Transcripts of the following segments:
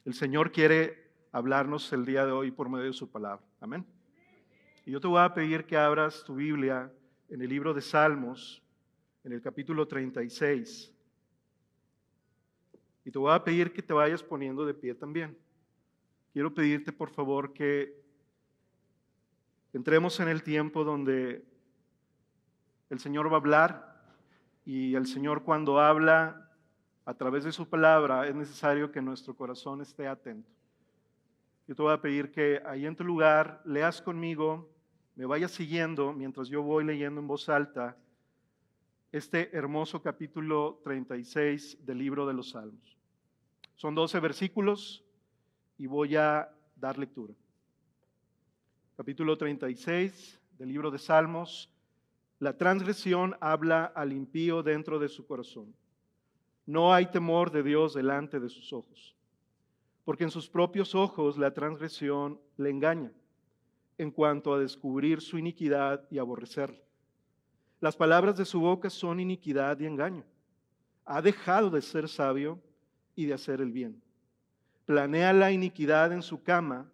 El Señor quiere hablarnos el día de hoy por medio de su palabra. Amén. Y yo te voy a pedir que abras tu Biblia en el libro de Salmos, en el capítulo 36. Y te voy a pedir que te vayas poniendo de pie también. Quiero pedirte, por favor, que entremos en el tiempo donde el Señor va a hablar, y el Señor, cuando habla a través de su palabra, es necesario que nuestro corazón esté atento. Yo te voy a pedir que ahí en tu lugar leas conmigo, me vayas siguiendo mientras yo voy leyendo en voz alta este hermoso capítulo 36 del libro de los Salmos. Son 12 versículos y voy a dar lectura. Capítulo 36 del libro de Salmos. La transgresión habla al impío dentro de su corazón. No hay temor de Dios delante de sus ojos, porque en sus propios ojos la transgresión le engaña, en cuanto a descubrir su iniquidad y aborrecerla. Las palabras de su boca son iniquidad y engaño. Ha dejado de ser sabio y de hacer el bien. Planea la iniquidad en su cama,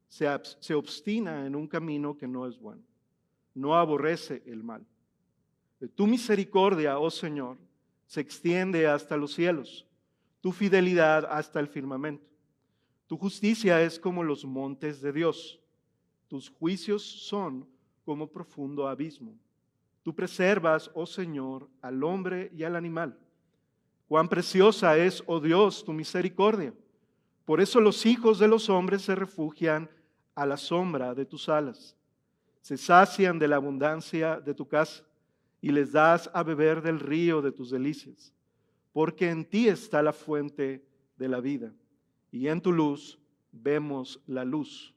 se obstina en un camino que no es bueno. No aborrece el mal. De tu misericordia, oh Señor, se extiende hasta los cielos, tu fidelidad hasta el firmamento. Tu justicia es como los montes de Dios, tus juicios son como profundo abismo. Tú preservas, oh Señor, al hombre y al animal. Cuán preciosa es, oh Dios, tu misericordia. Por eso los hijos de los hombres se refugian a la sombra de tus alas. Se sacian de la abundancia de tu casa y les das a beber del río de tus delicias. Porque en ti está la fuente de la vida y en tu luz vemos la luz.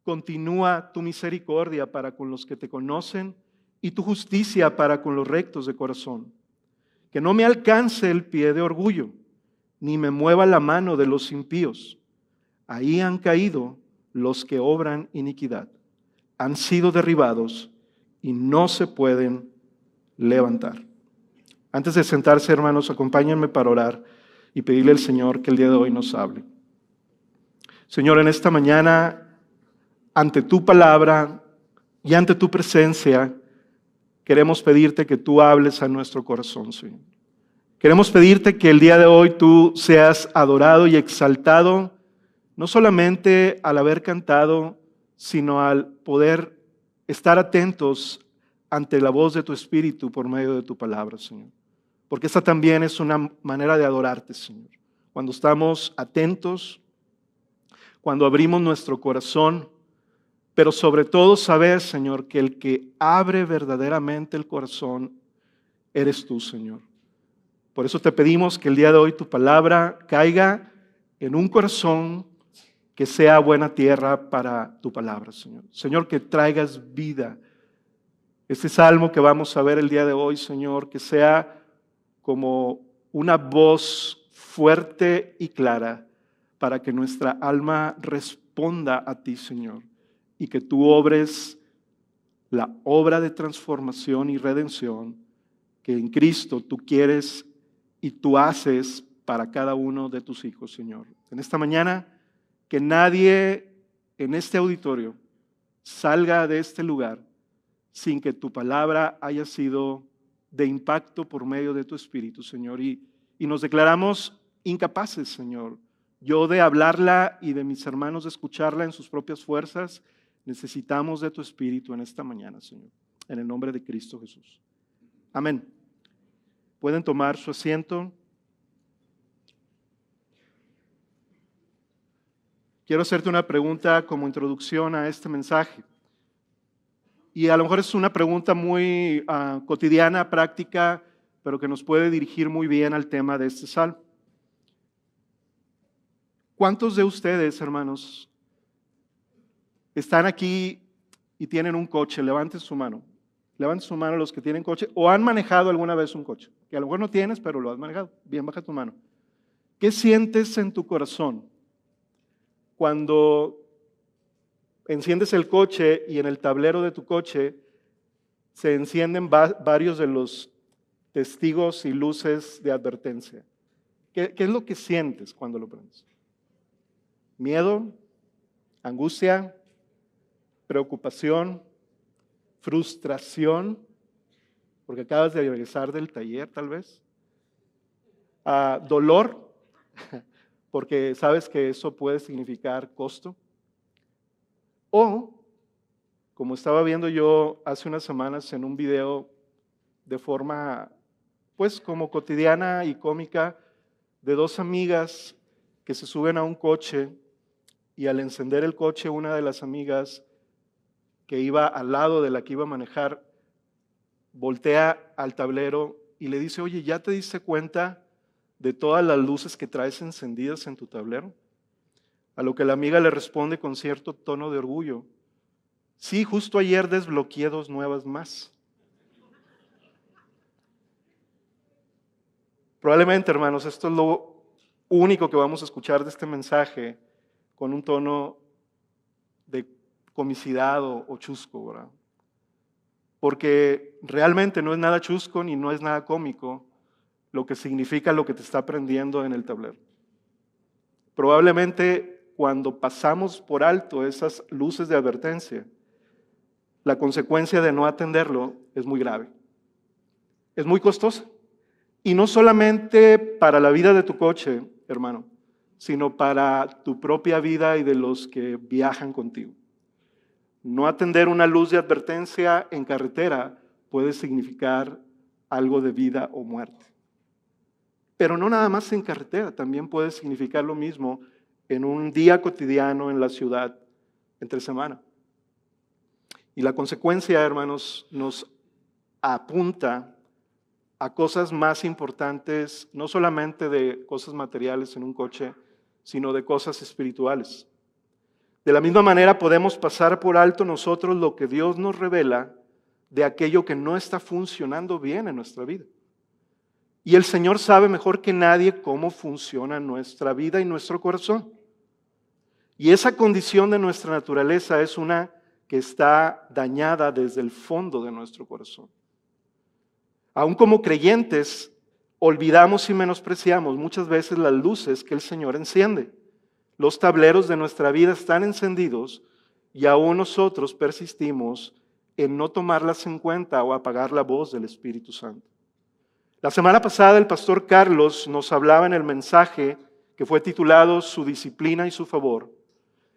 Continúa tu misericordia para con los que te conocen y tu justicia para con los rectos de corazón. Que no me alcance el pie de orgullo, ni me mueva la mano de los impíos. Ahí han caído los que obran iniquidad. Han sido derribados y no se pueden levantar. Antes de sentarse, hermanos, acompáñenme para orar y pedirle al Señor que el día de hoy nos hable. Señor, en esta mañana, ante tu palabra y ante tu presencia, queremos pedirte que tú hables a nuestro corazón, Señor. Queremos pedirte que el día de hoy tú seas adorado y exaltado, no solamente al haber cantado, sino al poder estar atentos ante la voz de tu Espíritu por medio de tu palabra, Señor. Porque esta también es una manera de adorarte, Señor. Cuando estamos atentos, cuando abrimos nuestro corazón, pero sobre todo saber, Señor, que el que abre verdaderamente el corazón eres tú, Señor. Por eso te pedimos que el día de hoy tu palabra caiga en un corazón que sea buena tierra para tu palabra, Señor. Señor, que traigas vida. Este salmo que vamos a ver el día de hoy, Señor, que sea como una voz fuerte y clara para que nuestra alma responda a ti, Señor, y que tú obres la obra de transformación y redención que en Cristo tú quieres y tú haces para cada uno de tus hijos, Señor. En esta mañana, que nadie en este auditorio salga de este lugar sin que tu palabra haya sido de impacto por medio de tu Espíritu, Señor. Y nos declaramos incapaces, Señor, yo de hablarla y de mis hermanos de escucharla en sus propias fuerzas. Necesitamos de tu Espíritu en esta mañana, Señor, en el nombre de Cristo Jesús. Amén. Pueden tomar su asiento. Quiero hacerte una pregunta como introducción a este mensaje. Y a lo mejor es una pregunta muy cotidiana, práctica, pero que nos puede dirigir muy bien al tema de este salmo. ¿Cuántos de ustedes, hermanos, están aquí y tienen un coche? Levanten su mano. Levanten su mano los que tienen coche o han manejado alguna vez un coche. Que a lo mejor no tienes, pero lo has manejado. Bien, baja tu mano. ¿Qué sientes en tu corazón cuando enciendes el coche y en el tablero de tu coche se encienden varios de los testigos y luces de advertencia? ¿Qué es lo que sientes cuando lo prendes? miedo, angustia, preocupación, frustración, porque acabas de regresar del taller tal vez, dolor, porque sabes que eso puede significar costo, o, como estaba viendo yo hace unas semanas en un video de forma, pues como cotidiana y cómica, de dos amigas que se suben a un coche y al encender el coche una de las amigas que iba al lado de la que iba a manejar, voltea al tablero y le dice, oye, ¿ya te diste cuenta de todas las luces que traes encendidas en tu tablero? A lo que la amiga le responde con cierto tono de orgullo, sí, justo ayer desbloqueé 2 nuevas más. Probablemente, hermanos, esto es lo único que vamos a escuchar de este mensaje con un tono de comicidad o chusco, ¿verdad? Porque realmente no es nada chusco ni no es nada cómico lo que significa lo que te está aprendiendo en el tablero. Probablemente cuando pasamos por alto esas luces de advertencia, la consecuencia de no atenderlo es muy grave, es muy costosa. Y no solamente para la vida de tu coche, hermano, sino para tu propia vida y de los que viajan contigo. No atender una luz de advertencia en carretera puede significar algo de vida o muerte. Pero no nada más en carretera, también puede significar lo mismo en un día cotidiano en la ciudad, entre semana. Y la consecuencia, hermanos, nos apunta a cosas más importantes, no solamente de cosas materiales en un coche, sino de cosas espirituales. De la misma manera podemos pasar por alto nosotros lo que Dios nos revela de aquello que no está funcionando bien en nuestra vida. Y el Señor sabe mejor que nadie cómo funciona nuestra vida y nuestro corazón. Y esa condición de nuestra naturaleza es una que está dañada desde el fondo de nuestro corazón. Aún como creyentes, olvidamos y menospreciamos muchas veces las luces que el Señor enciende. Los tableros de nuestra vida están encendidos y aún nosotros persistimos en no tomarlas en cuenta o apagar la voz del Espíritu Santo. La semana pasada el pastor Carlos nos hablaba en el mensaje que fue titulado Su disciplina y su favor,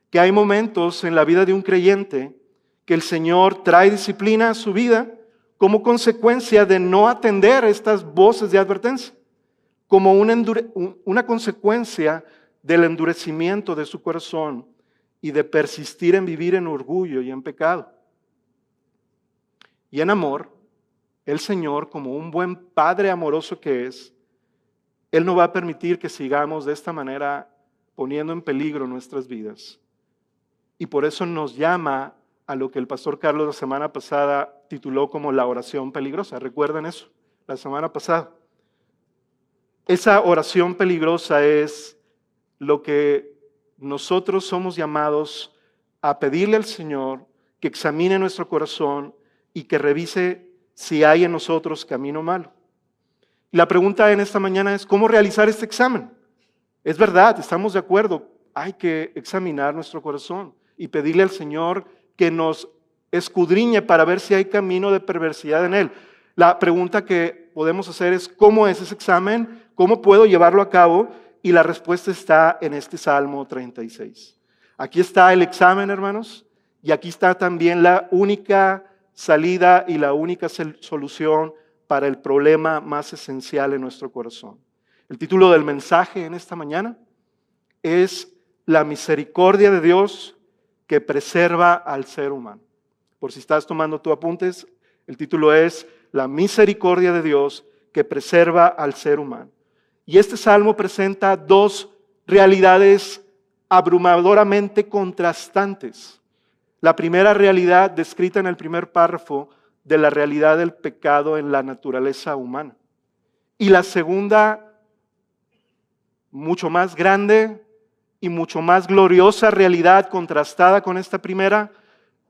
que hay momentos en la vida de un creyente que el Señor trae disciplina a su vida como consecuencia de no atender estas voces de advertencia, como una consecuencia del endurecimiento de su corazón y de persistir en vivir en orgullo y en pecado. Y en amor, el Señor, como un buen Padre amoroso que es, Él no va a permitir que sigamos de esta manera poniendo en peligro nuestras vidas. Y por eso nos llama a lo que el pastor Carlos la semana pasada tituló como la oración peligrosa. ¿Recuerdan eso? La semana pasada. Esa oración peligrosa es lo que nosotros somos llamados a pedirle al Señor que examine nuestro corazón y que revise si hay en nosotros camino malo. Y la pregunta en esta mañana es, ¿cómo realizar este examen? Es verdad, estamos de acuerdo, hay que examinar nuestro corazón y pedirle al Señor que nos escudriñe para ver si hay camino de perversidad en él. La pregunta que podemos hacer es, ¿cómo es ese examen? ¿Cómo puedo llevarlo a cabo? Y la respuesta está en este Salmo 36. Aquí está el examen, hermanos, y aquí está también la única salida y la única solución para el problema más esencial en nuestro corazón. El título del mensaje en esta mañana es La misericordia de Dios que preserva al ser humano. Por si estás tomando tus apuntes, el título es La misericordia de Dios que preserva al ser humano. Y este salmo presenta dos realidades abrumadoramente contrastantes. La primera realidad descrita en el primer párrafo de la realidad del pecado en la naturaleza humana. Y la segunda, mucho más grande y mucho más gloriosa realidad contrastada con esta primera,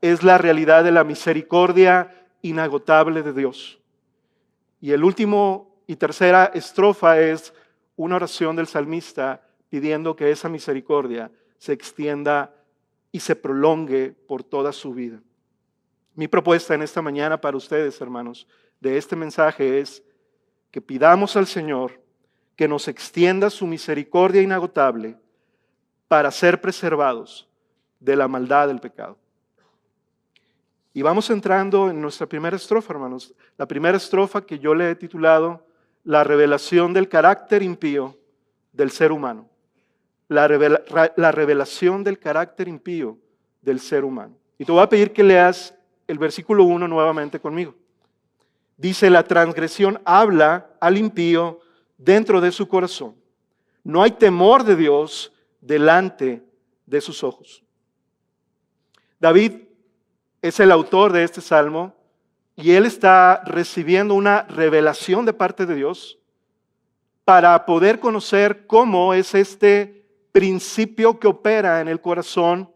es la realidad de la misericordia inagotable de Dios. Y el último y tercera estrofa es una oración del salmista pidiendo que esa misericordia se extienda y se prolongue por toda su vida. Mi propuesta en esta mañana para ustedes, hermanos, de este mensaje es que pidamos al Señor que nos extienda su misericordia inagotable para ser preservados de la maldad del pecado. Y vamos entrando en nuestra primera estrofa, hermanos. La primera estrofa que yo le he titulado La revelación del carácter impío del ser humano. La revelación del carácter impío del ser humano. Y te voy a pedir que leas el versículo 1 nuevamente conmigo. Dice, la transgresión habla al impío dentro de su corazón. No hay temor de Dios delante de sus ojos. David es el autor de este salmo y él está recibiendo una revelación de parte de Dios para poder conocer cómo es este principio que opera en el corazón,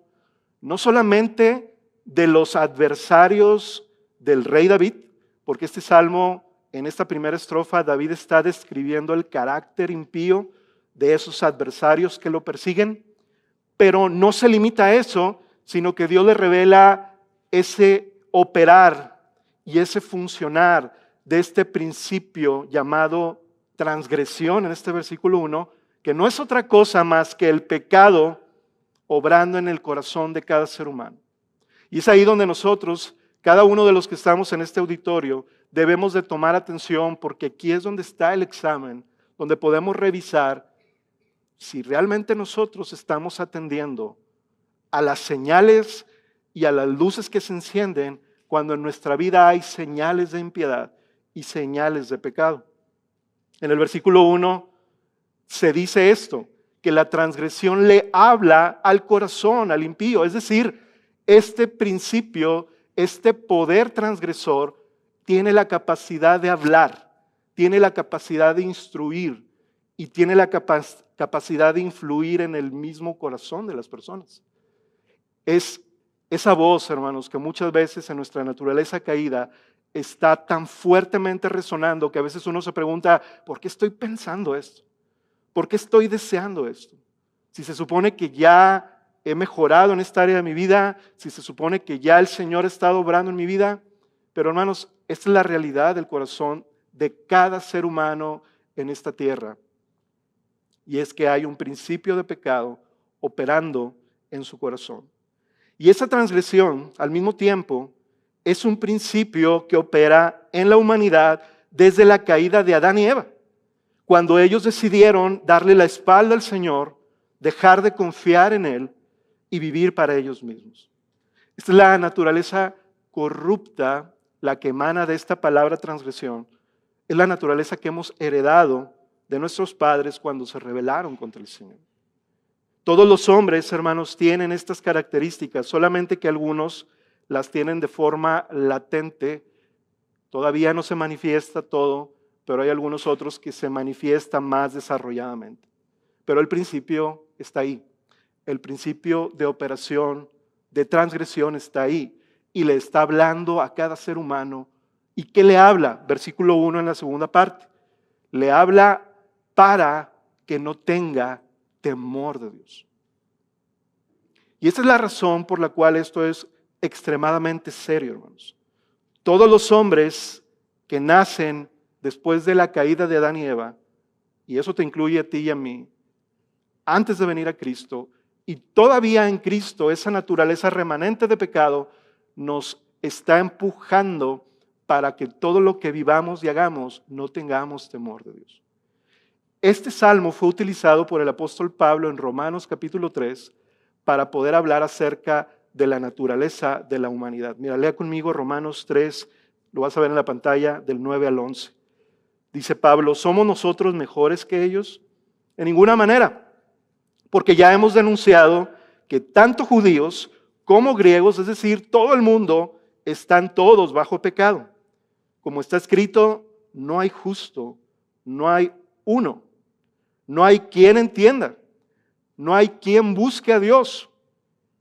no solamente de los adversarios del rey David, porque este salmo, en esta primera estrofa, David está describiendo el carácter impío de esos adversarios que lo persiguen, pero no se limita a eso, sino que Dios le revela ese operar y ese funcionar de este principio llamado transgresión en este versículo 1, que no es otra cosa más que el pecado obrando en el corazón de cada ser humano. Y es ahí donde nosotros, cada uno de los que estamos en este auditorio, debemos de tomar atención, porque aquí es donde está el examen, donde podemos revisar si realmente nosotros estamos atendiendo a las señales y a las luces que se encienden cuando en nuestra vida hay señales de impiedad y señales de pecado. En el versículo 1 se dice esto, que la transgresión le habla al corazón, al impío. Es decir, este principio, este poder transgresor tiene la capacidad de hablar, tiene la capacidad de instruir y tiene la capacidad de influir en el mismo corazón de las personas. Es esa voz, hermanos, que muchas veces en nuestra naturaleza caída está tan fuertemente resonando que a veces uno se pregunta, ¿por qué estoy pensando esto? ¿Por qué estoy deseando esto? Si se supone que ya he mejorado en esta área de mi vida, si se supone que ya el Señor ha estado obrando en mi vida, pero hermanos, esta es la realidad del corazón de cada ser humano en esta tierra. Y es que hay un principio de pecado operando en su corazón. Y esa transgresión, al mismo tiempo, es un principio que opera en la humanidad desde la caída de Adán y Eva, cuando ellos decidieron darle la espalda al Señor, dejar de confiar en Él y vivir para ellos mismos. Esta es la naturaleza corrupta, la que emana de esta palabra transgresión. Es la naturaleza que hemos heredado de nuestros padres cuando se rebelaron contra el Señor. Todos los hombres, hermanos, tienen estas características, solamente que algunos las tienen de forma latente. Todavía no se manifiesta todo, pero hay algunos otros que se manifiestan más desarrolladamente. Pero el principio está ahí. El principio de operación, de transgresión está ahí. Y le está hablando a cada ser humano. ¿Y qué le habla? Versículo 1 en la segunda parte. Le habla para que no tenga temor de Dios. Y esta es la razón por la cual esto es extremadamente serio, hermanos. Todos los hombres que nacen después de la caída de Adán y Eva, y eso te incluye a ti y a mí, antes de venir a Cristo, y todavía en Cristo, esa naturaleza remanente de pecado nos está empujando para que todo lo que vivamos y hagamos no tengamos temor de Dios. Este salmo fue utilizado por el apóstol Pablo en Romanos capítulo 3 para poder hablar acerca de la naturaleza de la humanidad. Mira, lea conmigo Romanos 3, lo vas a ver en la pantalla, del 9 al 11. Dice Pablo, ¿somos nosotros mejores que ellos? En ninguna manera, porque ya hemos denunciado que tanto judíos como griegos, es decir, todo el mundo, están todos bajo pecado. Como está escrito, no hay justo, no hay uno, no hay quien entienda, no hay quien busque a Dios.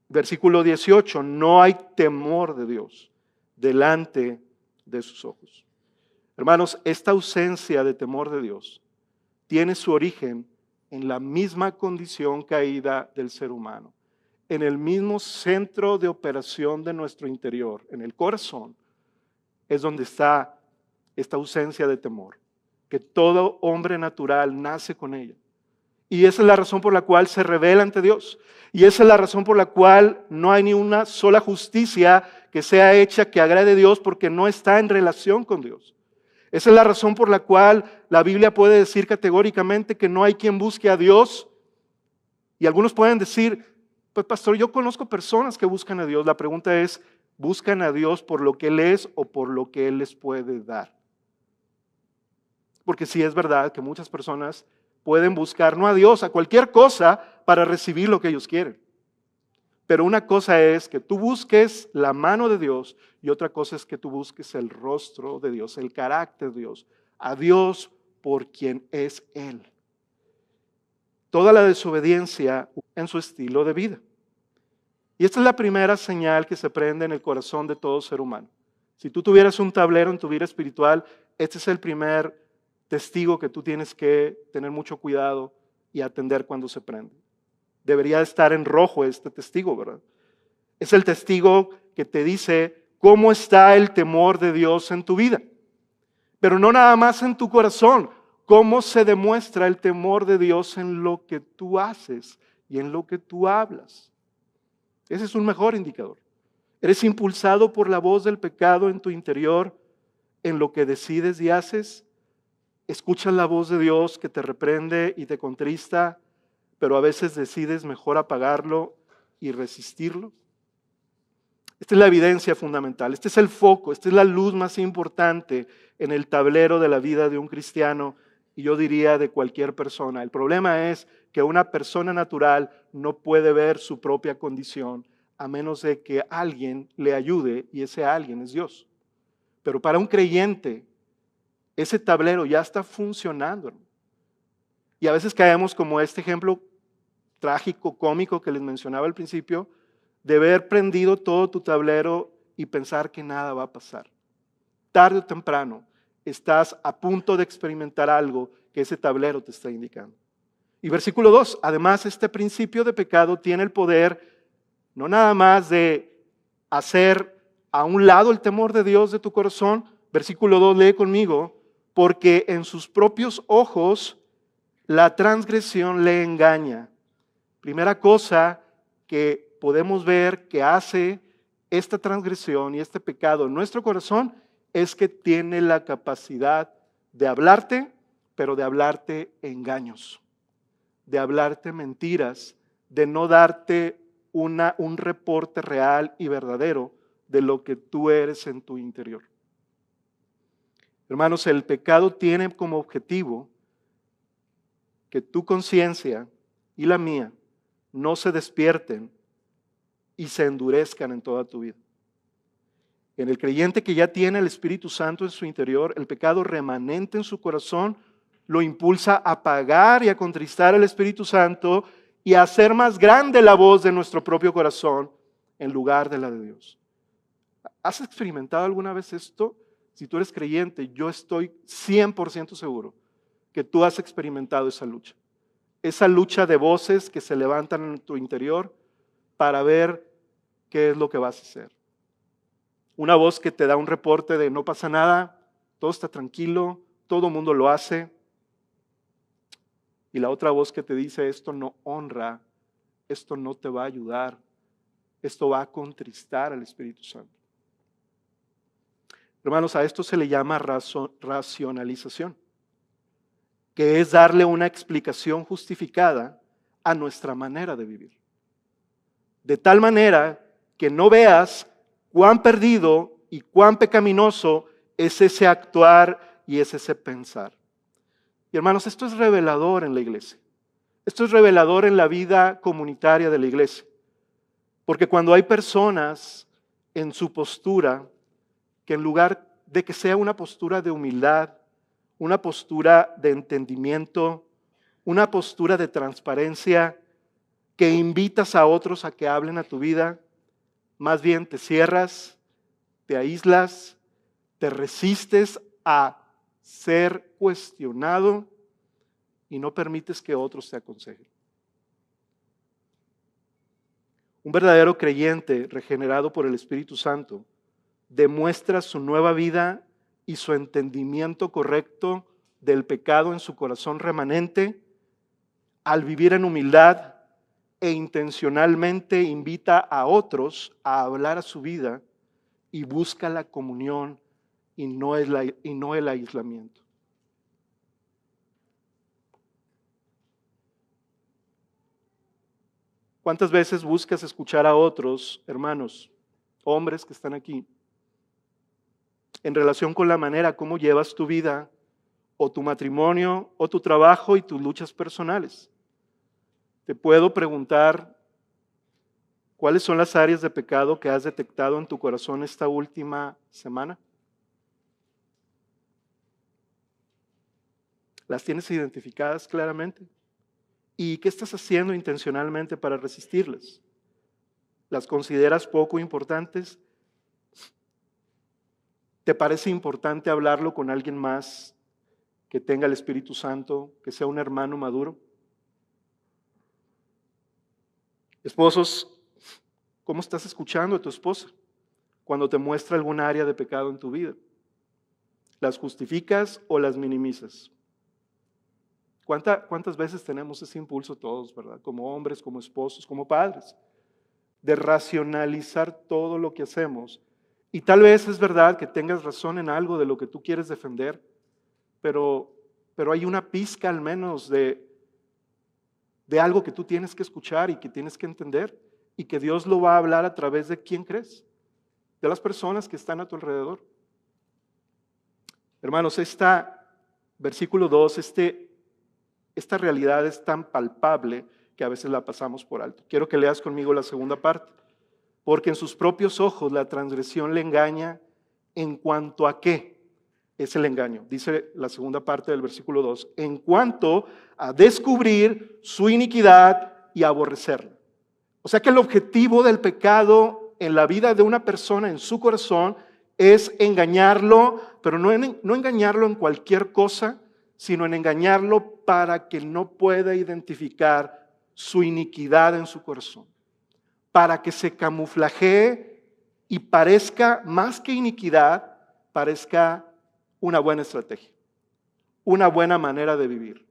Versículo 18, no hay temor de Dios delante de sus ojos. Hermanos, esta ausencia de temor de Dios tiene su origen en la misma condición caída del ser humano, en el mismo centro de operación de nuestro interior, en el corazón, es donde está esta ausencia de temor, que todo hombre natural nace con ella. Y esa es la razón por la cual se revela ante Dios. Y esa es la razón por la cual no hay ni una sola justicia que sea hecha que agrade a Dios, porque no está en relación con Dios. Esa es la razón por la cual la Biblia puede decir categóricamente que no hay quien busque a Dios. Y algunos pueden decir, pues pastor, yo conozco personas que buscan a Dios. La pregunta es, ¿buscan a Dios por lo que Él es o por lo que Él les puede dar? Porque sí es verdad que muchas personas pueden buscar no a Dios, a cualquier cosa para recibir lo que ellos quieren. Pero una cosa es que tú busques la mano de Dios y otra cosa es que tú busques el rostro de Dios, el carácter de Dios, a Dios por quien es Él. Toda la desobediencia en su estilo de vida. Y esta es la primera señal que se prende en el corazón de todo ser humano. Si tú tuvieras un tablero en tu vida espiritual, este es el primer testigo que tú tienes que tener mucho cuidado y atender cuando se prende. Debería estar en rojo este testigo, ¿verdad? Es el testigo que te dice cómo está el temor de Dios en tu vida. Pero no nada más en tu corazón, cómo se demuestra el temor de Dios en lo que tú haces y en lo que tú hablas. Ese es un mejor indicador. ¿Eres impulsado por la voz del pecado en tu interior, en lo que decides y haces? ¿Escuchas la voz de Dios que te reprende y te contrista, pero a veces decides mejor apagarlo y resistirlo? Esta es la evidencia fundamental, este es el foco, esta es la luz más importante en el tablero de la vida de un cristiano y yo diría de cualquier persona. El problema es que una persona natural no puede ver su propia condición a menos de que alguien le ayude y ese alguien es Dios. Pero para un creyente, ese tablero ya está funcionando. Y a veces caemos como este ejemplo trágico, cómico que les mencionaba al principio, de haber prendido todo tu tablero y pensar que nada va a pasar. Tarde o temprano estás a punto de experimentar algo que ese tablero te está indicando. Y versículo 2, además este principio de pecado tiene el poder no nada más de hacer a un lado el temor de Dios de tu corazón. Versículo 2, lee conmigo, porque en sus propios ojos la transgresión le engaña. Primera cosa que podemos ver que hace esta transgresión y este pecado en nuestro corazón es que tiene la capacidad de hablarte, pero de hablarte engaños, de hablarte mentiras, de no darte un reporte real y verdadero de lo que tú eres en tu interior. Hermanos, el pecado tiene como objetivo que tu conciencia y la mía no se despierten y se endurezcan en toda tu vida. En el creyente que ya tiene el Espíritu Santo en su interior, el pecado remanente en su corazón lo impulsa a apagar y a contristar al Espíritu Santo y a hacer más grande la voz de nuestro propio corazón en lugar de la de Dios. ¿Has experimentado alguna vez esto? Si tú eres creyente, yo estoy 100% seguro que tú has experimentado esa lucha de voces que se levantan en tu interior para ver qué es lo que vas a hacer. Una voz que te da un reporte de no pasa nada, todo está tranquilo, todo el mundo lo hace. Y la otra voz que te dice esto no honra, esto no te va a ayudar, esto va a contristar al Espíritu Santo. Hermanos, a esto se le llama racionalización, que es darle una explicación justificada a nuestra manera de vivir. De tal manera que no veas cuán perdido y cuán pecaminoso es ese actuar y es ese pensar. Y hermanos, esto es revelador en la iglesia. Esto es revelador en la vida comunitaria de la iglesia. Porque cuando hay personas en su postura, que en lugar de que sea una postura de humildad, una postura de entendimiento, una postura de transparencia, que invitas a otros a que hablen a tu vida, más bien te cierras, te aíslas, te resistes a ser cuestionado, y no permites que otros te aconsejen. Un verdadero creyente regenerado por el Espíritu Santo demuestra su nueva vida y su entendimiento correcto del pecado en su corazón remanente al vivir en humildad e intencionalmente invita a otros a hablar a su vida y busca la comunión y no el aislamiento. ¿Cuántas veces buscas escuchar a otros, hermanos, hombres que están aquí, en relación con la manera como llevas tu vida, o tu matrimonio, o tu trabajo y tus luchas personales? Te puedo preguntar, ¿cuáles son las áreas de pecado que has detectado en tu corazón esta última semana? ¿Las tienes identificadas claramente? ¿Y qué estás haciendo intencionalmente para resistirlas? ¿Las consideras poco importantes? ¿Te parece importante hablarlo con alguien más que tenga el Espíritu Santo, que sea un hermano maduro? Esposos, ¿cómo estás escuchando a tu esposa cuando te muestra algún área de pecado en tu vida? ¿Las justificas o las minimizas? ¿Cuántas veces tenemos ese impulso todos, verdad? Como hombres, como esposos, como padres, de racionalizar todo lo que hacemos. Y tal vez es verdad que tengas razón en algo de lo que tú quieres defender, pero hay una pizca al menos de algo que tú tienes que escuchar y que tienes que entender, y que Dios lo va a hablar a través de quién crees, de las personas que están a tu alrededor. Hermanos, versículo 2, esta realidad es tan palpable que a veces la pasamos por alto. Quiero que leas conmigo la segunda parte. Porque en sus propios ojos la transgresión le engaña. ¿En cuanto a qué es el engaño? Dice la segunda parte del versículo 2. En cuanto a descubrir su iniquidad y aborrecerla. O sea que el objetivo del pecado en la vida de una persona, en su corazón, es engañarlo, pero no engañarlo en cualquier cosa, sino en engañarlo para que no pueda identificar su iniquidad en su corazón, para que se camuflajee y parezca, más que iniquidad, parezca una buena estrategia, una buena manera de vivir,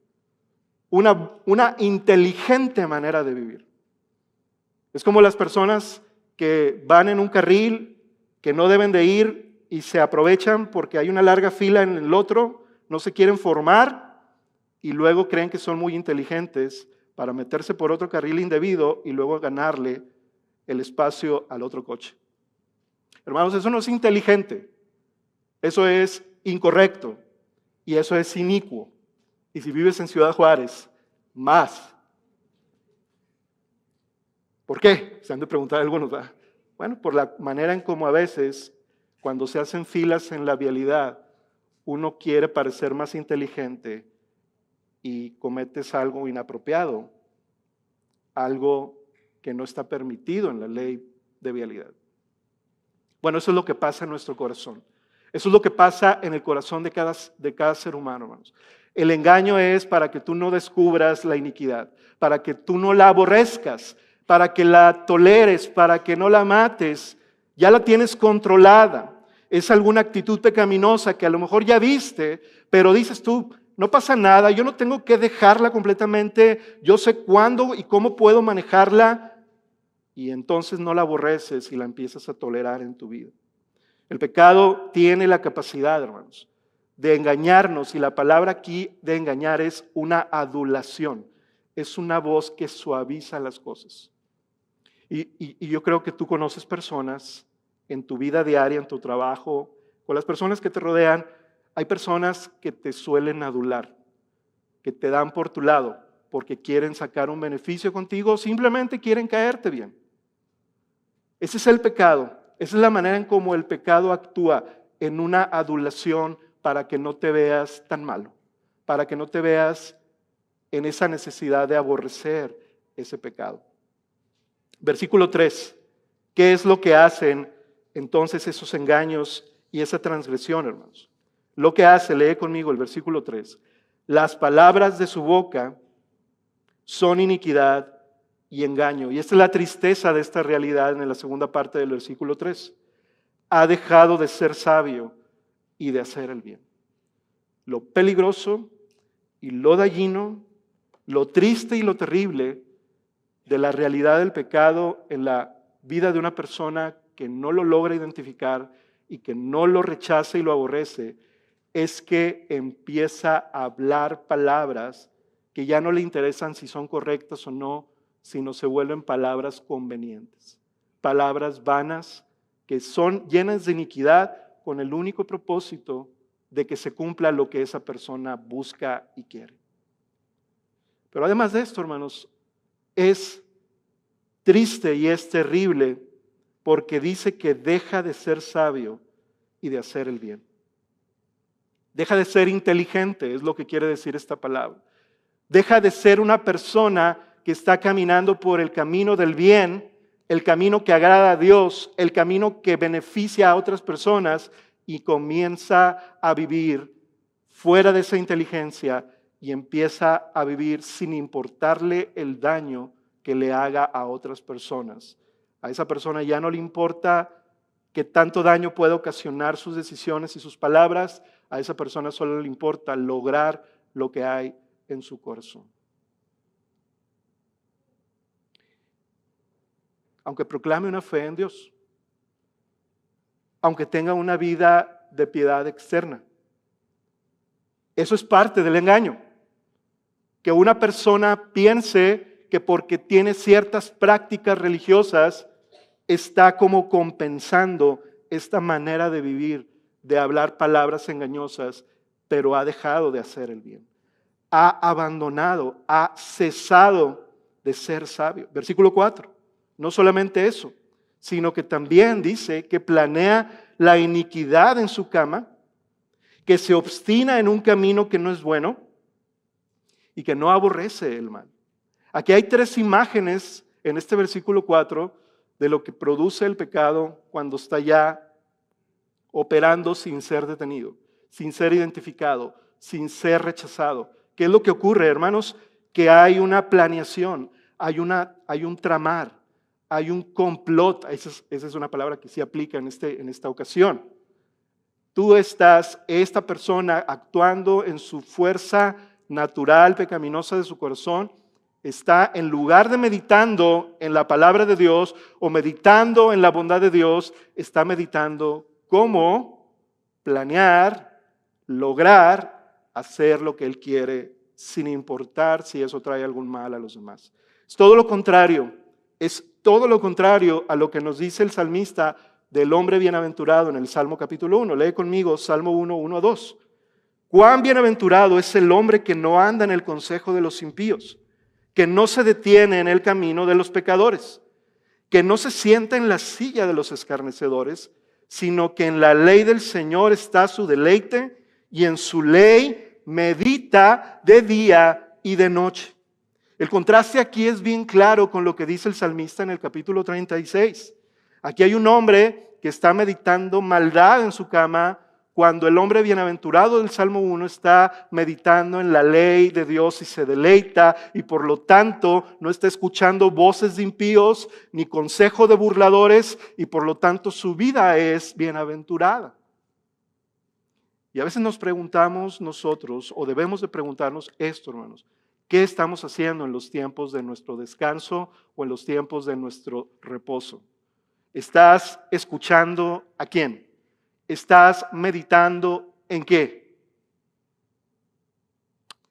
una inteligente manera de vivir. Es como las personas que van en un carril que no deben de ir y se aprovechan porque hay una larga fila en el otro, no se quieren formar y luego creen que son muy inteligentes para meterse por otro carril indebido y luego ganarle el espacio al otro coche. Hermanos, eso no es inteligente, eso es incorrecto y eso es inicuo. Y si vives en Ciudad Juárez, más. ¿Por qué? Se han de preguntar algunos, ¿verdad? Bueno, por la manera en cómo a veces, cuando se hacen filas en la vialidad, uno quiere parecer más inteligente y cometes algo inapropiado, algo que no está permitido en la ley de vialidad. Bueno, eso es lo que pasa en nuestro corazón. Eso es lo que pasa en el corazón de cada ser humano, hermanos. El engaño es para que tú no descubras la iniquidad, para que tú no la aborrezcas, para que la toleres, para que no la mates. Ya la tienes controlada. Es alguna actitud pecaminosa que a lo mejor ya viste, pero dices tú, no pasa nada, yo no tengo que dejarla completamente, yo sé cuándo y cómo puedo manejarla, y entonces no la aborreces y la empiezas a tolerar en tu vida. El pecado tiene la capacidad, hermanos, de engañarnos, y la palabra aquí de engañar es una adulación, es una voz que suaviza las cosas. Y yo creo que tú conoces personas en tu vida diaria, en tu trabajo, con las personas que te rodean. Hay personas que te suelen adular, que te dan por tu lado porque quieren sacar un beneficio contigo o simplemente quieren caerte bien. Ese es el pecado, esa es la manera en cómo el pecado actúa, en una adulación para que no te veas tan malo, para que no te veas en esa necesidad de aborrecer ese pecado. Versículo 3, ¿qué es lo que hacen entonces esos engaños y esa transgresión, hermanos? Lo que hace, lee conmigo el versículo 3, Las palabras de su boca son iniquidad y engaño. Y esta es la tristeza de esta realidad en la segunda parte del versículo 3. Ha dejado de ser sabio y de hacer el bien. Lo peligroso y lo dañino, lo triste y lo terrible de la realidad del pecado en la vida de una persona que no lo logra identificar y que no lo rechaza y lo aborrece, es que empieza a hablar palabras que ya no le interesan si son correctas o no, sino se vuelven palabras convenientes, palabras vanas que son llenas de iniquidad con el único propósito de que se cumpla lo que esa persona busca y quiere. Pero además de esto, hermanos, es triste y es terrible porque dice que deja de ser sabio y de hacer el bien. Deja de ser inteligente, es lo que quiere decir esta palabra. Deja de ser una persona que está caminando por el camino del bien, el camino que agrada a Dios, el camino que beneficia a otras personas y comienza a vivir fuera de esa inteligencia y empieza a vivir sin importarle el daño que le haga a otras personas. A esa persona ya no le importa qué tanto daño puede ocasionar sus decisiones y sus palabras, a esa persona solo le importa lograr lo que hay en su corazón. Aunque proclame una fe en Dios, aunque tenga una vida de piedad externa, eso es parte del engaño. Que una persona piense que porque tiene ciertas prácticas religiosas está como compensando esta manera de vivir, de hablar palabras engañosas, pero ha dejado de hacer el bien. Ha abandonado, ha cesado de ser sabio. Versículo 4. No solamente eso, sino que también dice que planea la iniquidad en su cama, que se obstina en un camino que no es bueno y que no aborrece el mal. Aquí hay tres imágenes en este versículo 4 de lo que produce el pecado cuando está ya operando sin ser detenido, sin ser identificado, sin ser rechazado. ¿Qué es lo que ocurre, hermanos? Que hay una planeación, hay un tramar, hay un complot. Esa es una palabra que sí aplica en esta ocasión. Esta persona actuando en su fuerza natural, pecaminosa de su corazón, está en lugar de meditando en la palabra de Dios o meditando en la bondad de Dios, está meditando cómo planear, lograr hacer lo que él quiere sin importar si eso trae algún mal a los demás. Es todo lo contrario a lo que nos dice el salmista del hombre bienaventurado en el Salmo capítulo 1. Lee conmigo Salmo 1, 1 a 2. Cuán bienaventurado es el hombre que no anda en el consejo de los impíos, que no se detiene en el camino de los pecadores, que no se sienta en la silla de los escarnecedores, sino que en la ley del Señor está su deleite y en su ley medita de día y de noche. El contraste aquí es bien claro con lo que dice el salmista en el capítulo 36. Aquí hay un hombre que está meditando maldad en su cama, cuando el hombre bienaventurado del Salmo 1 está meditando en la ley de Dios y se deleita y por lo tanto no está escuchando voces de impíos ni consejo de burladores y por lo tanto su vida es bienaventurada. Y a veces nos preguntamos nosotros, o debemos de preguntarnos esto, hermanos, ¿qué estamos haciendo en los tiempos de nuestro descanso o en los tiempos de nuestro reposo? ¿Estás escuchando a quién? ¿Estás meditando en qué?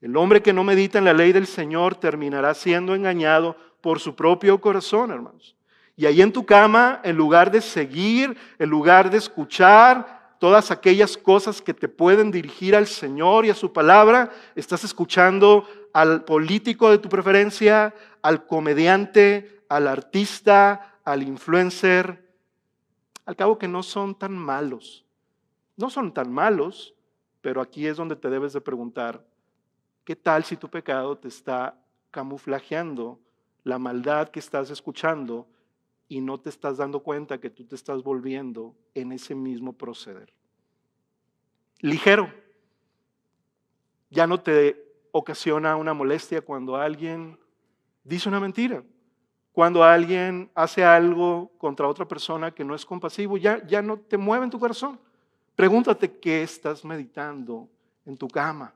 El hombre que no medita en la ley del Señor terminará siendo engañado por su propio corazón, hermanos. Y ahí en tu cama, en lugar de seguir, en lugar de escuchar todas aquellas cosas que te pueden dirigir al Señor y a su palabra, estás escuchando al político de tu preferencia, al comediante, al artista, al influencer. Al cabo que no son tan malos. No son tan malos, pero aquí es donde te debes de preguntar, ¿qué tal si tu pecado te está camuflajeando la maldad que estás escuchando y no te estás dando cuenta que tú te estás volviendo en ese mismo proceder? Ligero. Ya no te ocasiona una molestia cuando alguien dice una mentira, cuando alguien hace algo contra otra persona que no es compasivo, ya no te mueve en tu corazón. Pregúntate qué estás meditando en tu cama.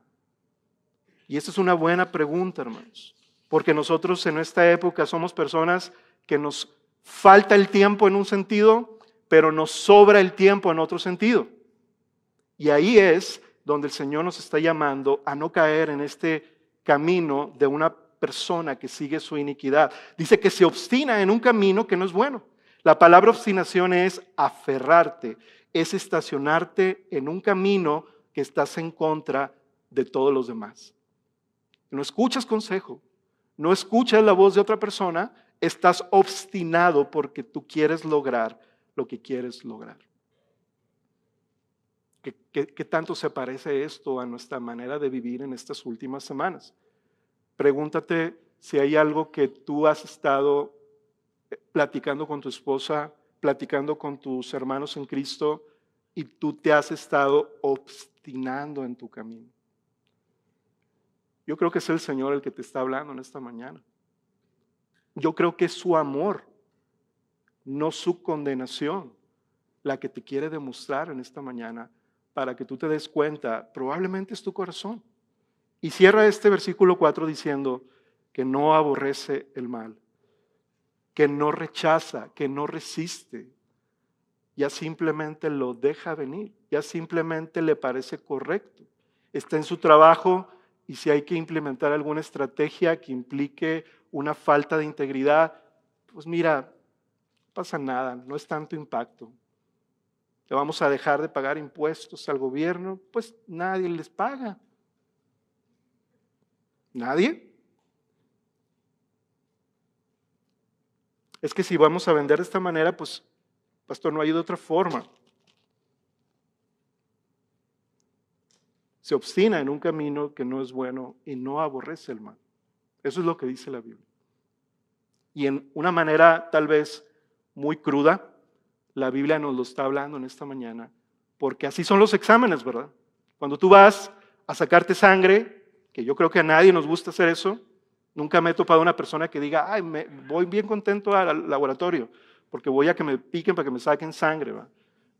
Y esta es una buena pregunta, hermanos, porque nosotros en esta época somos personas que nos falta el tiempo en un sentido, pero nos sobra el tiempo en otro sentido. Y ahí es donde el Señor nos está llamando a no caer en este camino de una persona que sigue su iniquidad. Dice que se obstina en un camino que no es bueno. La palabra obstinación es aferrarte, es estacionarte en un camino que estás en contra de todos los demás. No escuchas consejo, no escuchas la voz de otra persona, estás obstinado porque tú quieres lograr lo que quieres lograr. ¿Qué tanto se parece esto a nuestra manera de vivir en estas últimas semanas? Pregúntate si hay algo que tú has estado platicando con tu esposa, platicando con tus hermanos en Cristo y tú te has estado obstinando en tu camino. Yo creo que es el Señor el que te está hablando en esta mañana. Yo creo que es su amor, no su condenación, la que te quiere demostrar en esta mañana para que tú te des cuenta, probablemente es tu corazón. Y cierra este versículo 4 diciendo que no aborrece el mal, que no rechaza, que no resiste, ya simplemente lo deja venir, ya simplemente le parece correcto. Está en su trabajo y si hay que implementar alguna estrategia que implique una falta de integridad, pues mira, no pasa nada, no es tanto impacto. ¿Le vamos a dejar de pagar impuestos al gobierno? Pues nadie les paga. ¿Nadie? Es que si vamos a vender de esta manera, pues, pastor, no hay de otra forma. Se obstina en un camino que no es bueno y no aborrece el mal. Eso es lo que dice la Biblia. Y en una manera tal vez muy cruda, la Biblia nos lo está hablando en esta mañana, porque así son los exámenes, ¿verdad? Cuando tú vas a sacarte sangre, que yo creo que a nadie nos gusta hacer eso, nunca me he topado una persona que diga, ay, voy bien contento al laboratorio, porque voy a que me piquen para que me saquen sangre, ¿verdad?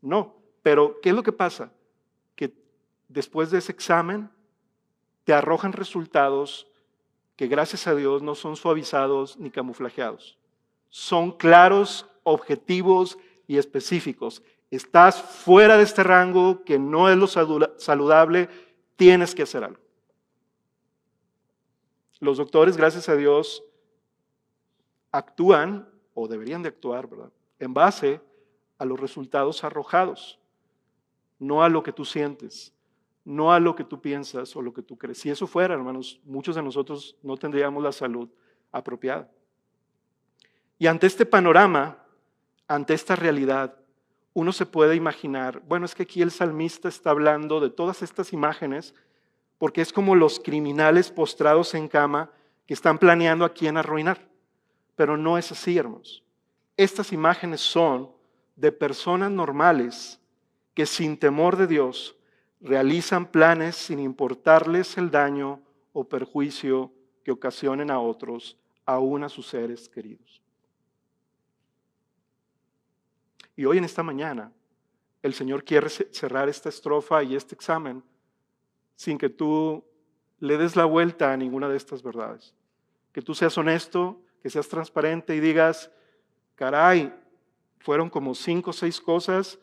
No, pero ¿qué es lo que pasa? Que después de ese examen te arrojan resultados que gracias a Dios no son suavizados ni camuflajeados. Son claros, objetivos y específicos. Estás fuera de este rango que no es lo saludable, tienes que hacer algo. Los doctores, gracias a Dios, actúan, o deberían de actuar, ¿verdad?, en base a los resultados arrojados, no a lo que tú sientes, no a lo que tú piensas o lo que tú crees. Si eso fuera, hermanos, muchos de nosotros no tendríamos la salud apropiada. Y ante este panorama, ante esta realidad, uno se puede imaginar, bueno, es que aquí el salmista está hablando de todas estas imágenes porque es como los criminales postrados en cama que están planeando a quién arruinar. Pero no es así, hermanos. Estas imágenes son de personas normales que sin temor de Dios realizan planes sin importarles el daño o perjuicio que ocasionen a otros, aún a sus seres queridos. Y hoy en esta mañana, el Señor quiere cerrar esta estrofa y este examen sin que tú le des la vuelta a ninguna de estas verdades. Que tú seas honesto, que seas transparente y digas, caray, fueron como 5 o 6 cosas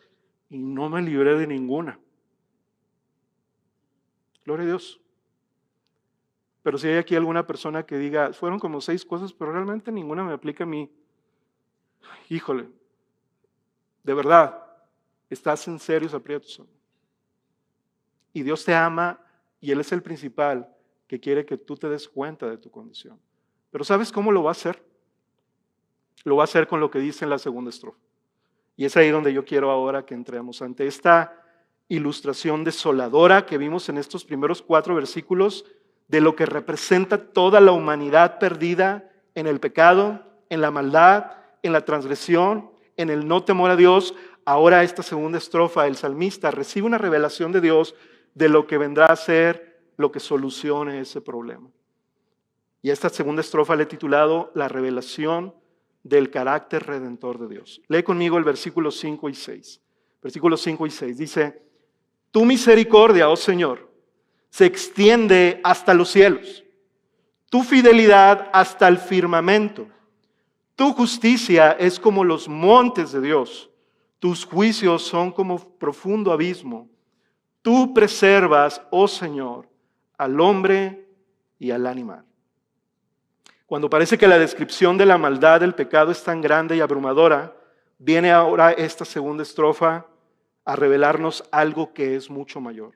y no me libré de ninguna. Gloria a Dios. Pero si hay aquí alguna persona que diga, fueron como 6 cosas, pero realmente ninguna me aplica a mí. Híjole, de verdad, estás en serios aprietos. Y Dios te ama y Él es el principal que quiere que tú te des cuenta de tu condición. Pero ¿sabes cómo lo va a hacer? Lo va a hacer con lo que dice en la segunda estrofa. Y es ahí donde yo quiero ahora que entremos ante esta ilustración desoladora que vimos en estos primeros 4 versículos de lo que representa toda la humanidad perdida en el pecado, en la maldad, en la transgresión, en el no temor a Dios. Ahora esta segunda estrofa, el salmista recibe una revelación de Dios de lo que vendrá a ser lo que solucione ese problema. Y esta segunda estrofa le he titulado La revelación del carácter redentor de Dios. Lee conmigo el versículo 5 y 6. Versículos 5 y 6 dice: Tu misericordia, oh Señor, se extiende hasta los cielos, tu fidelidad hasta el firmamento. Tu justicia es como los montes de Dios, tus juicios son como profundo abismo. Tú preservas, oh Señor, al hombre y al animal. Cuando parece que la descripción de la maldad del pecado es tan grande y abrumadora, viene ahora esta segunda estrofa a revelarnos algo que es mucho mayor.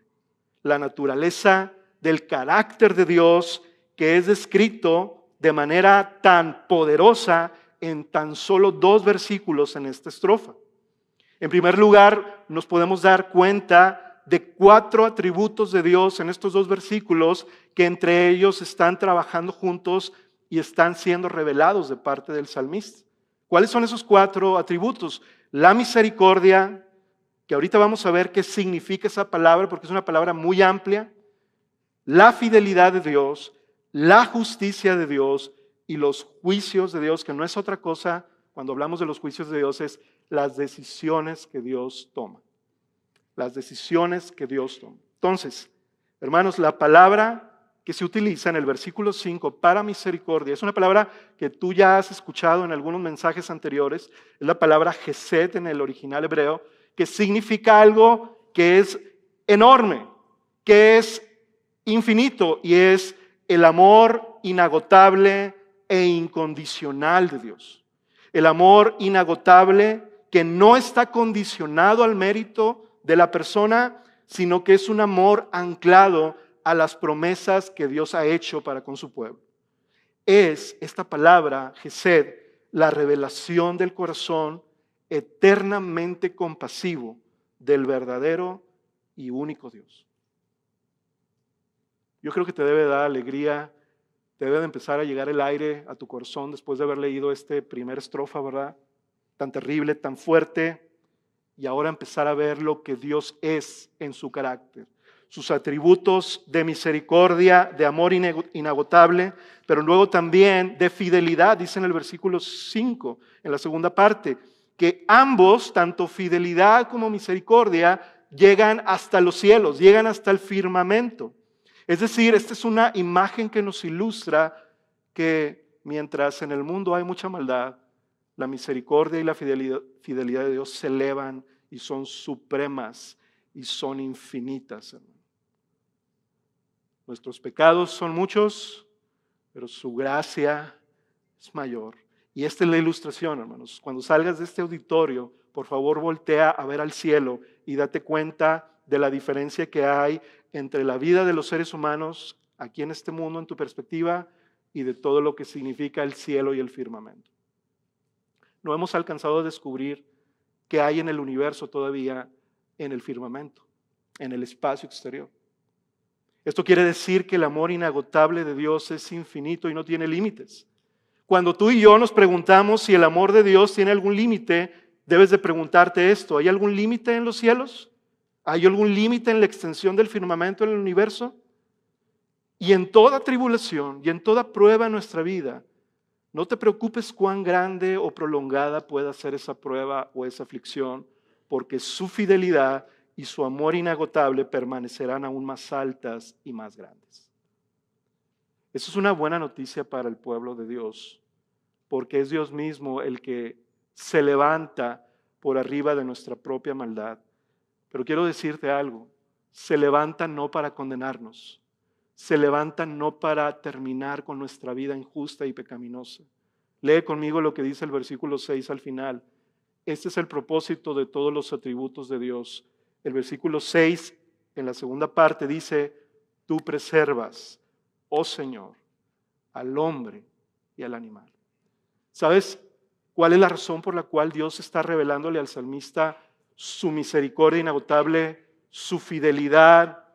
La naturaleza del carácter de Dios que es descrito de manera tan poderosa en tan solo 2 versículos en esta estrofa. En primer lugar, nos podemos dar cuenta de 4 atributos de Dios en estos 2 versículos que entre ellos están trabajando juntos y están siendo revelados de parte del salmista. ¿Cuáles son esos 4 atributos? La misericordia, que ahorita vamos a ver qué significa esa palabra porque es una palabra muy amplia. La fidelidad de Dios, la justicia de Dios y los juicios de Dios, que no es otra cosa, cuando hablamos de los juicios de Dios, es las decisiones que Dios toma. Las decisiones que Dios toma. Entonces, hermanos, la palabra que se utiliza en el versículo 5 para misericordia es una palabra que tú ya has escuchado en algunos mensajes anteriores. Es la palabra Hesed en el original hebreo, que significa algo que es enorme, que es infinito y es el amor inagotable e incondicional de Dios. El amor inagotable que no está condicionado al mérito de la persona, sino que es un amor anclado a las promesas que Dios ha hecho para con su pueblo. Es esta palabra, Hesed, la revelación del corazón eternamente compasivo del verdadero y único Dios. Yo creo que te debe dar alegría, te debe de empezar a llegar el aire a tu corazón después de haber leído esta primera estrofa, ¿verdad? Tan terrible, tan fuerte, y ahora empezar a ver lo que Dios es en su carácter. Sus atributos de misericordia, de amor inagotable, pero luego también de fidelidad, dice en el versículo 5, en la segunda parte, que ambos, tanto fidelidad como misericordia, llegan hasta los cielos, llegan hasta el firmamento. Es decir, esta es una imagen que nos ilustra que mientras en el mundo hay mucha maldad, la misericordia y la fidelidad de Dios se elevan y son supremas y son infinitas, hermano. Nuestros pecados son muchos, pero su gracia es mayor. Y esta es la ilustración, hermanos. Cuando salgas de este auditorio, por favor voltea a ver al cielo y date cuenta de la diferencia que hay entre la vida de los seres humanos aquí en este mundo, en tu perspectiva, y de todo lo que significa el cielo y el firmamento. No hemos alcanzado a descubrir qué hay en el universo todavía en el firmamento, en el espacio exterior. Esto quiere decir que el amor inagotable de Dios es infinito y no tiene límites. Cuando tú y yo nos preguntamos si el amor de Dios tiene algún límite, debes de preguntarte esto: ¿hay algún límite en los cielos? ¿Hay algún límite en la extensión del firmamento en el universo? Y en toda tribulación y en toda prueba en nuestra vida, no te preocupes cuán grande o prolongada pueda ser esa prueba o esa aflicción, porque su fidelidad y su amor inagotable permanecerán aún más altas y más grandes. Eso es una buena noticia para el pueblo de Dios, porque es Dios mismo el que se levanta por arriba de nuestra propia maldad. Pero quiero decirte algo: se levanta no para condenarnos, se levanta no para terminar con nuestra vida injusta y pecaminosa. Lee conmigo lo que dice el versículo 6 al final. Este es el propósito de todos los atributos de Dios. El versículo 6, en la segunda parte, dice: tú preservas, oh Señor, al hombre y al animal. ¿Sabes cuál es la razón por la cual Dios está revelándole al salmista su misericordia inagotable, su fidelidad,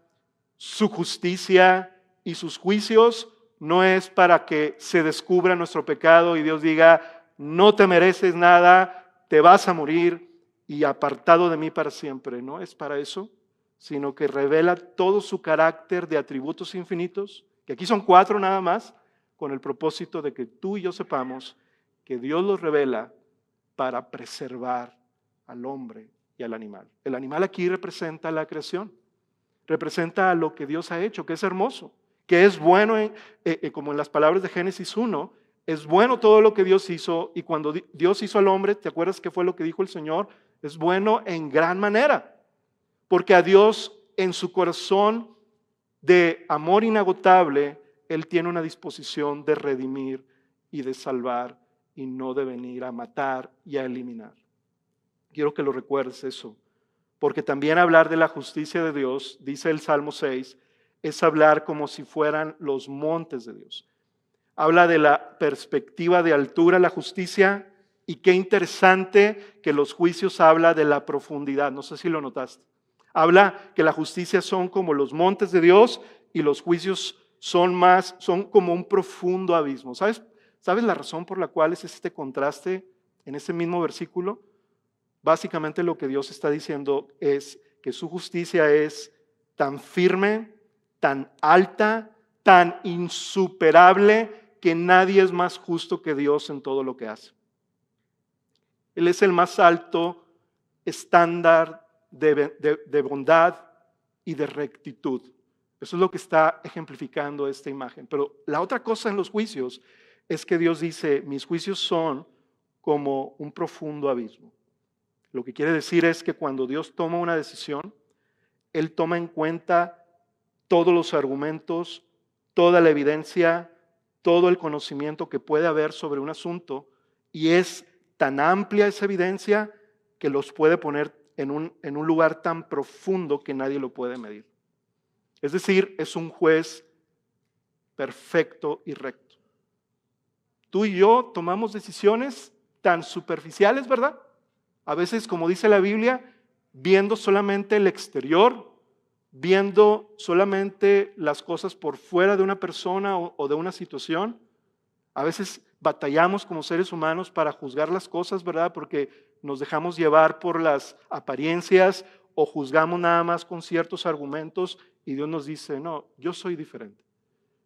su justicia y sus juicios? No es para que se descubra nuestro pecado y Dios diga: no te mereces nada, te vas a morir y apartado de mí para siempre. No es para eso, sino que revela todo su carácter de atributos infinitos, que aquí son 4 nada más, con el propósito de que tú y yo sepamos que Dios los revela para preservar al hombre y al animal. El animal aquí representa la creación, representa a lo que Dios ha hecho, que es hermoso, que es bueno, como en las palabras de Génesis 1, es bueno todo lo que Dios hizo, y cuando Dios hizo al hombre, ¿te acuerdas qué fue lo que dijo el Señor? Es bueno en gran manera, porque a Dios en su corazón de amor inagotable, Él tiene una disposición de redimir y de salvar y no de venir a matar y a eliminar. Quiero que lo recuerdes eso, porque también hablar de la justicia de Dios, dice el Salmo 6, es hablar como si fueran los montes de Dios. Habla de la perspectiva de altura, la justicia, y qué interesante que los juicios habla de la profundidad. No sé si lo notaste. Habla que la justicia son como los montes de Dios y los juicios son como un profundo abismo. ¿Sabes la razón por la cual es este contraste en ese mismo versículo? Básicamente lo que Dios está diciendo es que su justicia es tan firme, tan alta, tan insuperable, que nadie es más justo que Dios en todo lo que hace. Él es el más alto estándar de bondad y de rectitud. Eso es lo que está ejemplificando esta imagen. Pero la otra cosa en los juicios es que Dios dice, mis juicios son como un profundo abismo. Lo que quiere decir es que cuando Dios toma una decisión, Él toma en cuenta todos los argumentos, toda la evidencia, todo el conocimiento que puede haber sobre un asunto, y es tan amplia esa evidencia que los puede poner en un lugar tan profundo que nadie lo puede medir. Es decir, es un juez perfecto y recto. Tú y yo tomamos decisiones tan superficiales, ¿verdad? A veces, como dice la Biblia, viendo solamente el exterior, viendo solamente las cosas por fuera de una persona o de una situación. A veces batallamos como seres humanos para juzgar las cosas, ¿verdad? Porque nos dejamos llevar por las apariencias o juzgamos nada más con ciertos argumentos, y Dios nos dice, no, yo soy diferente.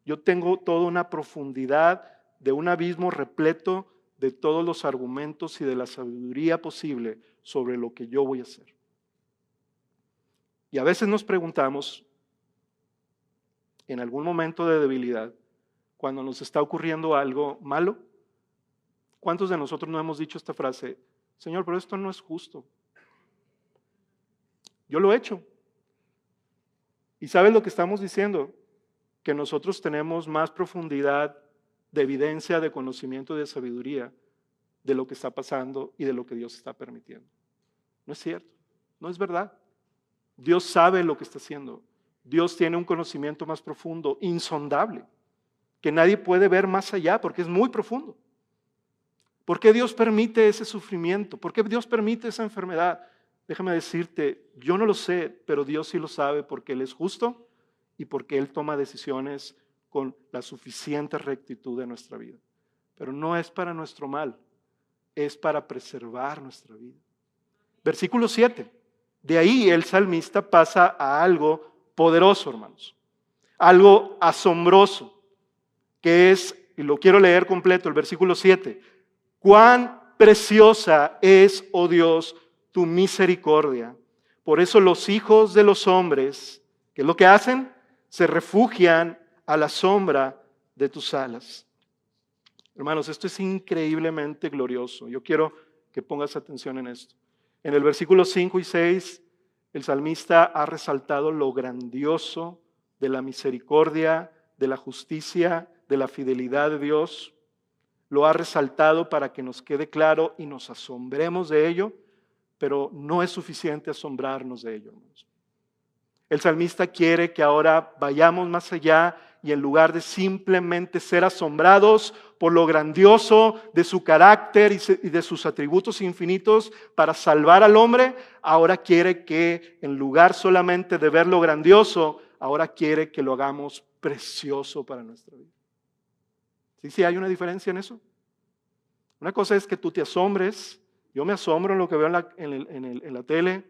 Yo tengo toda una profundidad de un abismo repleto de todos los argumentos y de la sabiduría posible sobre lo que yo voy a hacer. Y a veces nos preguntamos, en algún momento de debilidad, cuando nos está ocurriendo algo malo, ¿cuántos de nosotros no hemos dicho esta frase? Señor, pero esto no es justo. Yo lo he hecho. ¿Y sabes lo que estamos diciendo? Que nosotros tenemos más profundidad de evidencia, de conocimiento y de sabiduría de lo que está pasando y de lo que Dios está permitiendo. No es cierto, no es verdad. Dios sabe lo que está haciendo. Dios tiene un conocimiento más profundo, insondable, que nadie puede ver más allá porque es muy profundo. ¿Por qué Dios permite ese sufrimiento? ¿Por qué Dios permite esa enfermedad? Déjame decirte, yo no lo sé, pero Dios sí lo sabe porque Él es justo y porque Él toma decisiones con la suficiente rectitud de nuestra vida. Pero no es para nuestro mal, es para preservar nuestra vida. Versículo 7. De ahí el salmista pasa a algo poderoso, hermanos. Algo asombroso, que es, y lo quiero leer completo, el versículo 7. Cuán preciosa es, oh Dios, tu misericordia. Por eso los hijos de los hombres, ¿qué es lo que hacen? Se refugian a la sombra de tus alas. Hermanos, esto es increíblemente glorioso. Yo quiero que pongas atención en esto. En el versículo 5 y 6, el salmista ha resaltado lo grandioso de la misericordia, de la justicia, de la fidelidad de Dios. Lo ha resaltado para que nos quede claro y nos asombremos de ello, pero no es suficiente asombrarnos de ello, hermanos. El salmista quiere que ahora vayamos más allá y en lugar de simplemente ser asombrados por lo grandioso de su carácter y de sus atributos infinitos para salvar al hombre, ahora quiere que en lugar solamente de ver lo grandioso, ahora quiere que lo hagamos precioso para nuestra vida. ¿Sí hay una diferencia en eso? Una cosa es que tú te asombres, yo me asombro en lo que veo en la tele.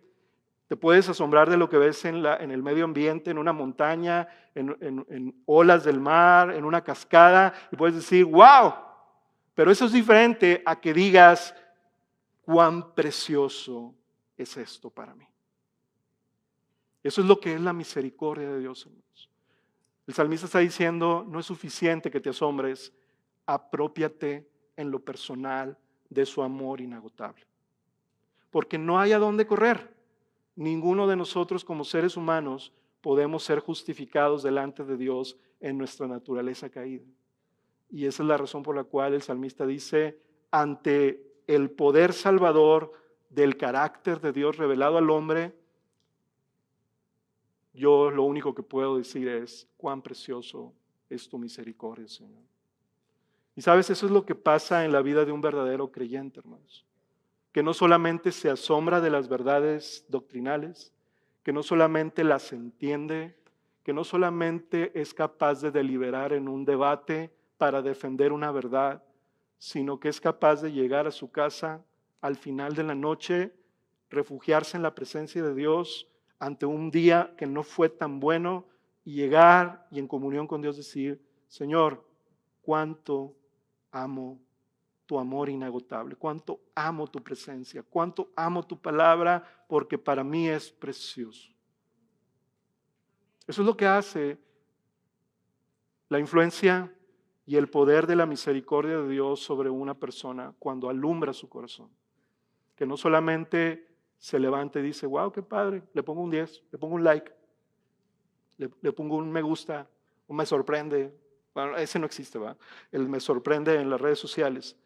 Te puedes asombrar de lo que ves en el medio ambiente, en una montaña, en olas del mar, en una cascada, y puedes decir, wow, pero eso es diferente a que digas, cuán precioso es esto para mí. Eso es lo que es la misericordia de Dios, hermanos. El salmista está diciendo, no es suficiente que te asombres, aprópiate en lo personal de su amor inagotable. Porque no hay a dónde correr. Ninguno de nosotros como seres humanos podemos ser justificados delante de Dios en nuestra naturaleza caída. Y esa es la razón por la cual el salmista dice, ante el poder salvador del carácter de Dios revelado al hombre, yo lo único que puedo decir es, cuán precioso es tu misericordia, Señor. Y sabes, eso es lo que pasa en la vida de un verdadero creyente, hermanos. Que no solamente se asombra de las verdades doctrinales, que no solamente las entiende, que no solamente es capaz de deliberar en un debate para defender una verdad, sino que es capaz de llegar a su casa al final de la noche, refugiarse en la presencia de Dios ante un día que no fue tan bueno y llegar y en comunión con Dios decir, Señor, cuánto amo tu amor inagotable, cuánto amo tu presencia, cuánto amo tu palabra, porque para mí es precioso. Eso es lo que hace la influencia y el poder de la misericordia de Dios sobre una persona cuando alumbra su corazón. Que no solamente se levanta y dice, wow, qué padre, le pongo un 10, le pongo un like, le pongo un me gusta, un me sorprende. Bueno, ese no existe, ¿va? El me sorprende en las redes sociales.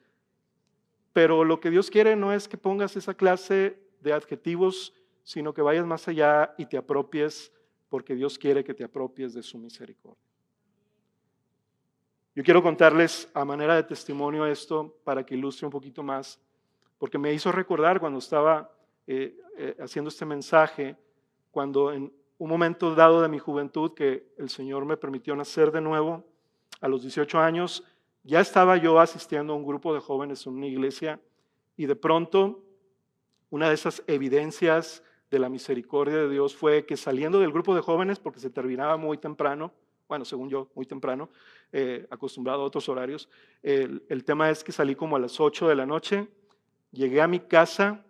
Pero lo que Dios quiere no es que pongas esa clase de adjetivos, sino que vayas más allá y te apropies, porque Dios quiere que te apropies de su misericordia. Yo quiero contarles a manera de testimonio esto para que ilustre un poquito más, porque me hizo recordar cuando estaba haciendo este mensaje, cuando en un momento dado de mi juventud que el Señor me permitió nacer de nuevo, a los 18 años, ya estaba yo asistiendo a un grupo de jóvenes en una iglesia y de pronto una de esas evidencias de la misericordia de Dios fue que saliendo del grupo de jóvenes, porque se terminaba muy temprano, bueno, según yo, muy temprano, acostumbrado a otros horarios, el tema es que salí como a las 8 de la noche, llegué a mi casa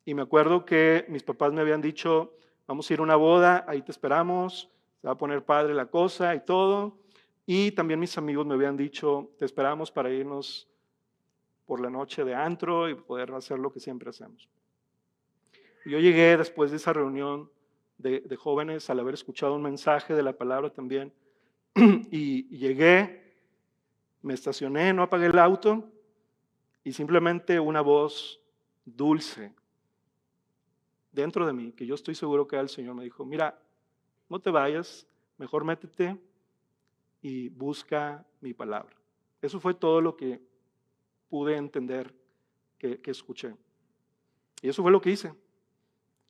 y me acuerdo que mis papás me habían dicho, vamos a ir a una boda, ahí te esperamos, se va a poner padre la cosa y todo. Y también mis amigos me habían dicho, te esperamos para irnos por la noche de antro y poder hacer lo que siempre hacemos. Y yo llegué después de esa reunión de jóvenes al haber escuchado un mensaje de la palabra también. Y llegué, me estacioné, no apagué el auto y simplemente una voz dulce dentro de mí, que yo estoy seguro que era el Señor, me dijo, mira, no te vayas, mejor métete y busca mi palabra. Eso fue todo lo que pude entender que escuché. Y eso fue lo que hice.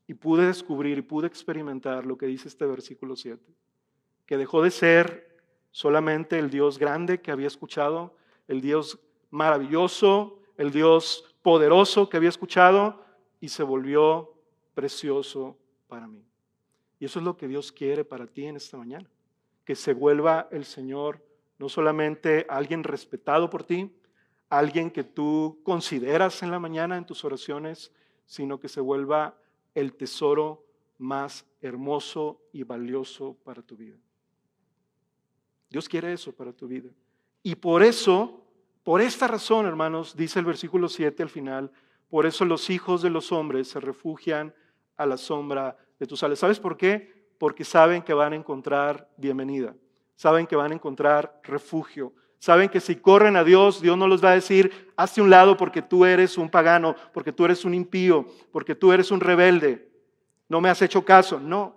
Y pude descubrir y pude experimentar lo que dice este versículo 7. Que dejó de ser solamente el Dios grande que había escuchado, el Dios maravilloso, el Dios poderoso que había escuchado y se volvió precioso para mí. Y eso es lo que Dios quiere para ti en esta mañana. Que se vuelva el Señor no solamente alguien respetado por ti, alguien que tú consideras en la mañana en tus oraciones, sino que se vuelva el tesoro más hermoso y valioso para tu vida. Dios quiere eso para tu vida. Y por eso, por esta razón, hermanos, dice el versículo 7 al final, por eso los hijos de los hombres se refugian a la sombra de tus alas. ¿Sabes por qué? Porque saben que van a encontrar bienvenida, saben que van a encontrar refugio, saben que si corren a Dios, Dios no los va a decir, hazte un lado porque tú eres un pagano, porque tú eres un impío, porque tú eres un rebelde, no me has hecho caso. No,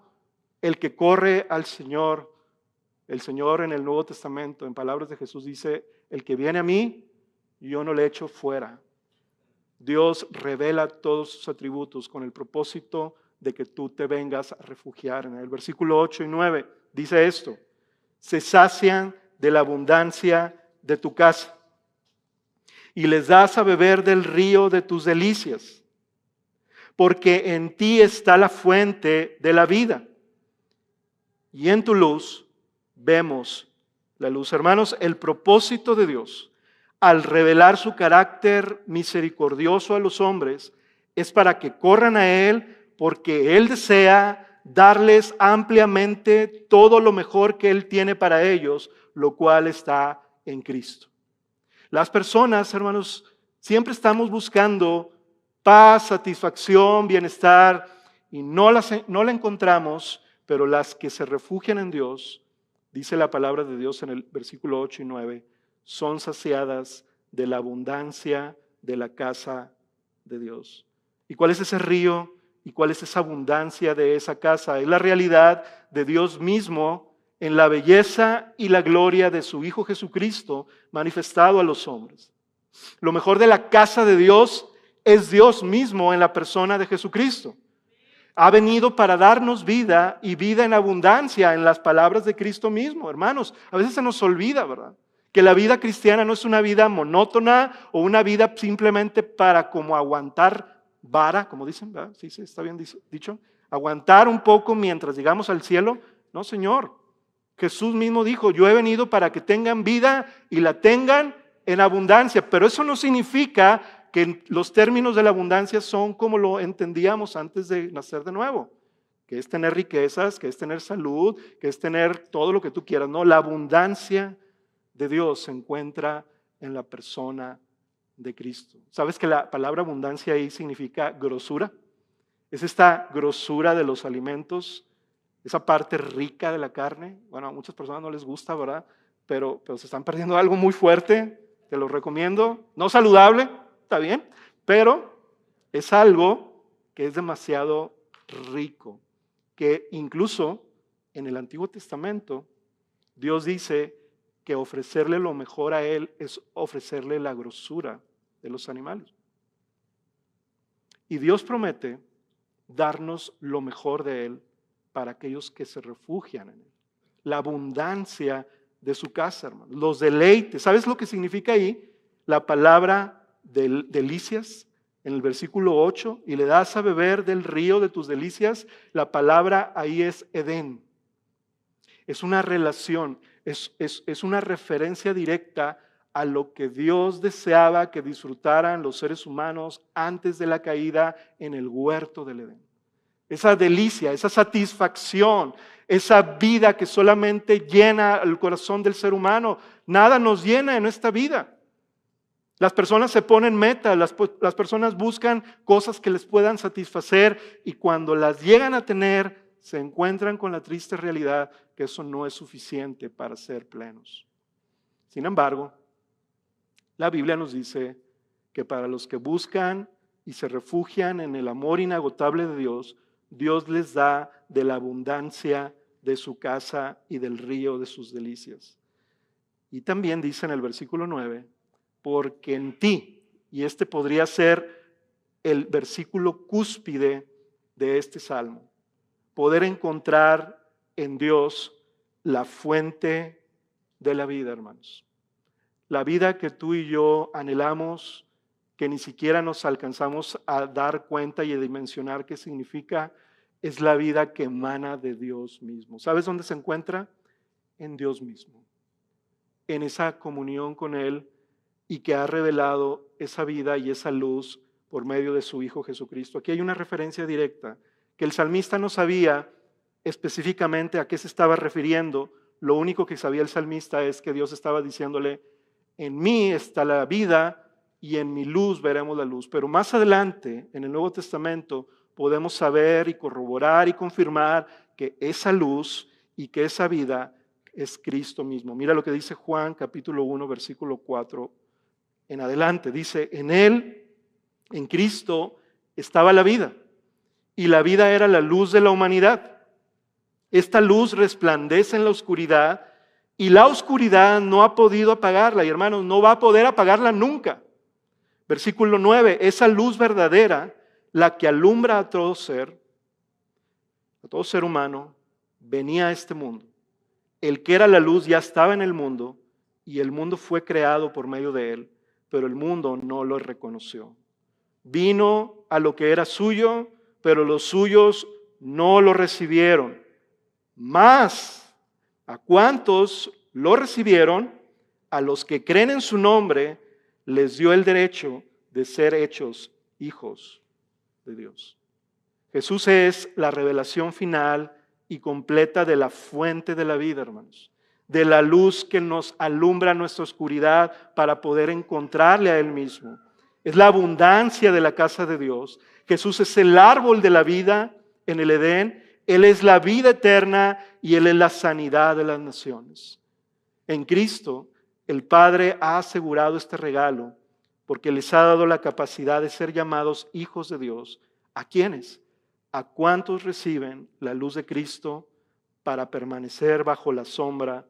el que corre al Señor, el Señor en el Nuevo Testamento, en palabras de Jesús dice, el que viene a mí, yo no le echo fuera. Dios revela todos sus atributos con el propósito de que tú te vengas a refugiar. En el versículo 8 y 9 dice esto, se sacian de la abundancia de tu casa y les das a beber del río de tus delicias. porque en ti está la fuente de la vida. Y en tu luz vemos la luz. Hermanos, el propósito de Dios al revelar su carácter misericordioso a los hombres es para que corran a Él, porque Él desea darles ampliamente todo lo mejor que Él tiene para ellos, lo cual está en Cristo. Las personas, hermanos, siempre estamos buscando paz, satisfacción, bienestar, y no la encontramos, pero las que se refugian en Dios, dice la palabra de Dios en el versículo 8 y 9, son saciadas de la abundancia de la casa de Dios. ¿Y cuál es ese río? ¿Y cuál es esa abundancia de esa casa? Es la realidad de Dios mismo en la belleza y la gloria de su Hijo Jesucristo manifestado a los hombres. Lo mejor de la casa de Dios es Dios mismo en la persona de Jesucristo. Ha venido para darnos vida y vida en abundancia en las palabras de Cristo mismo. Hermanos, a veces se nos olvida, ¿verdad? Que la vida cristiana no es una vida monótona o una vida simplemente para como aguantar vara, como dicen, ¿verdad? Sí, está bien dicho. Aguantar un poco mientras llegamos al cielo. No, Señor. Jesús mismo dijo, yo he venido para que tengan vida y la tengan en abundancia. Pero eso no significa que los términos de la abundancia son como lo entendíamos antes de nacer de nuevo, que es tener riquezas, que es tener salud, que es tener todo lo que tú quieras. No, la abundancia de Dios se encuentra en la persona de Cristo. ¿Sabes que la palabra abundancia ahí significa grosura? Es esta grosura de los alimentos, esa parte rica de la carne. Bueno, a muchas personas no les gusta, ¿verdad? Pero se están perdiendo algo muy fuerte, te lo recomiendo. No saludable, está bien, pero es algo que es demasiado rico, que incluso en el Antiguo Testamento Dios dice que ofrecerle lo mejor a Él es ofrecerle la grosura de los animales. Y Dios promete darnos lo mejor de Él para aquellos que se refugian en Él. La abundancia de su casa, hermano. Los deleites. ¿Sabes lo que significa ahí? La palabra delicias en el versículo 8. Y le das a beber del río de tus delicias. La palabra ahí es Edén. Es una relación, es una referencia directa a lo que Dios deseaba que disfrutaran los seres humanos antes de la caída en el huerto del Edén. Esa delicia, esa satisfacción, esa vida que solamente llena el corazón del ser humano. Nada nos llena en esta vida. Las personas se ponen metas, las personas buscan cosas que les puedan satisfacer y cuando las llegan a tener, se encuentran con la triste realidad que eso no es suficiente para ser plenos. Sin embargo, la Biblia nos dice que para los que buscan y se refugian en el amor inagotable de Dios, Dios les da de la abundancia de su casa y del río de sus delicias. Y también dice en el versículo 9, porque en ti, y este podría ser el versículo cúspide de este salmo, poder encontrar en Dios la fuente de la vida, hermanos. La vida que tú y yo anhelamos, que ni siquiera nos alcanzamos a dar cuenta y a dimensionar qué significa, es la vida que emana de Dios mismo. ¿Sabes dónde se encuentra? En Dios mismo. En esa comunión con Él y que ha revelado esa vida y esa luz por medio de su Hijo Jesucristo. Aquí hay una referencia directa, que el salmista no sabía específicamente a qué se estaba refiriendo. Lo único que sabía el salmista es que Dios estaba diciéndole, en mí está la vida y en mi luz veremos la luz. Pero más adelante, en el Nuevo Testamento, podemos saber y corroborar y confirmar que esa luz y que esa vida es Cristo mismo. Mira lo que dice Juan capítulo 1, versículo 4 en adelante. Dice, en Él, en Cristo, estaba la vida. Y la vida era la luz de la humanidad. Esta luz resplandece en la oscuridad y la oscuridad no ha podido apagarla. Y hermanos, no va a poder apagarla nunca. Versículo 9, esa luz verdadera, la que alumbra a todo ser humano, venía a este mundo. El que era la luz ya estaba en el mundo y el mundo fue creado por medio de él, pero el mundo no lo reconoció. Vino a lo que era suyo, pero los suyos no lo recibieron. Mas, ¿a cuántos lo recibieron? A los que creen en su nombre, les dio el derecho de ser hechos hijos de Dios. Jesús es la revelación final y completa de la fuente de la vida, hermanos. De la luz que nos alumbra nuestra oscuridad para poder encontrarle a Él mismo. Es la abundancia de la casa de Dios. Jesús es el árbol de la vida en el Edén. Él es la vida eterna y Él es la sanidad de las naciones. En Cristo, el Padre ha asegurado este regalo porque les ha dado la capacidad de ser llamados hijos de Dios. ¿A quiénes? A cuantos reciben la luz de Cristo para permanecer bajo la sombra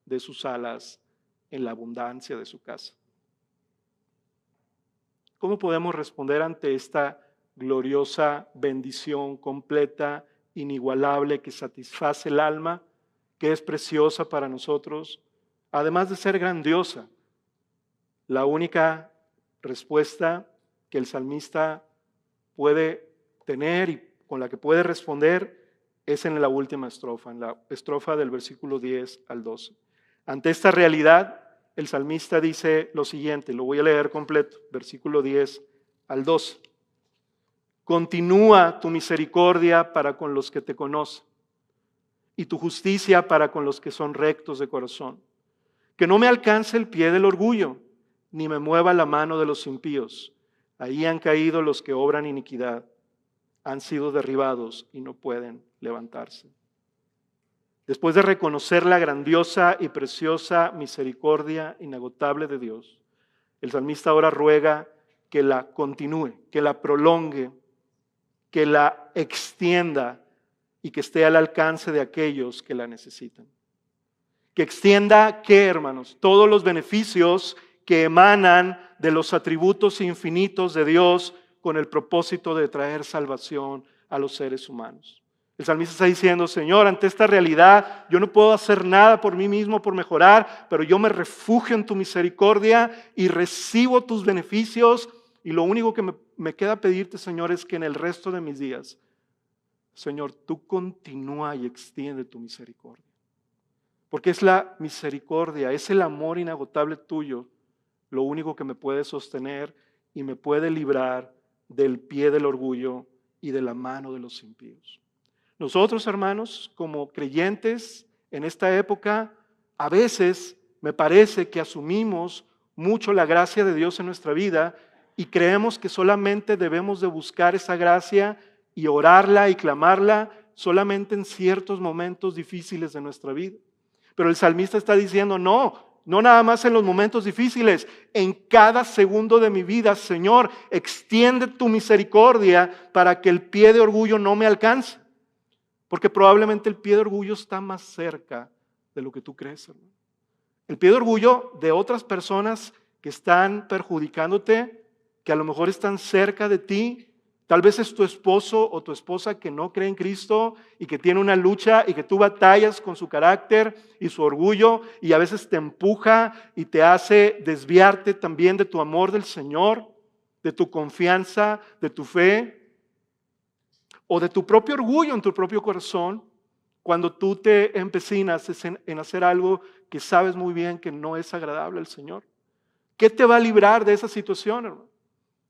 de sus alas en la abundancia de su casa. ¿Cómo podemos responder ante esta gloriosa bendición completa, inigualable, que satisface el alma, que es preciosa para nosotros, además de ser grandiosa? La única respuesta que el salmista puede tener y con la que puede responder es en la última estrofa, en la estrofa del versículo 10 al 12. Ante esta realidad, el salmista dice lo siguiente, lo voy a leer completo, versículo 10 al 12. Continúa tu misericordia para con los que te conocen y tu justicia para con los que son rectos de corazón. Que no me alcance el pie del orgullo, ni me mueva la mano de los impíos. Ahí han caído los que obran iniquidad, han sido derribados y no pueden levantarse. Después de reconocer la grandiosa y preciosa misericordia inagotable de Dios, el salmista ahora ruega que la continúe, que la prolongue, que la extienda y que esté al alcance de aquellos que la necesitan. Que extienda, ¿qué, hermanos? Todos los beneficios que emanan de los atributos infinitos de Dios con el propósito de traer salvación a los seres humanos. El salmista está diciendo, Señor, ante esta realidad yo no puedo hacer nada por mí mismo, por mejorar, pero yo me refugio en tu misericordia y recibo tus beneficios. Y lo único que me queda pedirte, Señor, es que en el resto de mis días, Señor, tú continúa y extiende tu misericordia. Porque es la misericordia, es el amor inagotable tuyo, lo único que me puede sostener y me puede librar del pie del orgullo y de la mano de los impíos. Nosotros, hermanos, como creyentes en esta época, a veces me parece que asumimos mucho la gracia de Dios en nuestra vida y creemos que solamente debemos de buscar esa gracia y orarla y clamarla solamente en ciertos momentos difíciles de nuestra vida. Pero el salmista está diciendo, no nada más en los momentos difíciles, en cada segundo de mi vida, Señor, extiende tu misericordia para que el pie de orgullo no me alcance. Porque probablemente el pie de orgullo está más cerca de lo que tú crees, hermano. El pie de orgullo de otras personas que están perjudicándote, que a lo mejor están cerca de ti. Tal vez es tu esposo o tu esposa que no cree en Cristo y que tiene una lucha y que tú batallas con su carácter y su orgullo y a veces te empuja y te hace desviarte también de tu amor del Señor, de tu confianza, de tu fe o de tu propio orgullo en tu propio corazón cuando tú te empecinas en hacer algo que sabes muy bien que no es agradable al Señor. ¿Qué te va a librar de esa situación, hermano?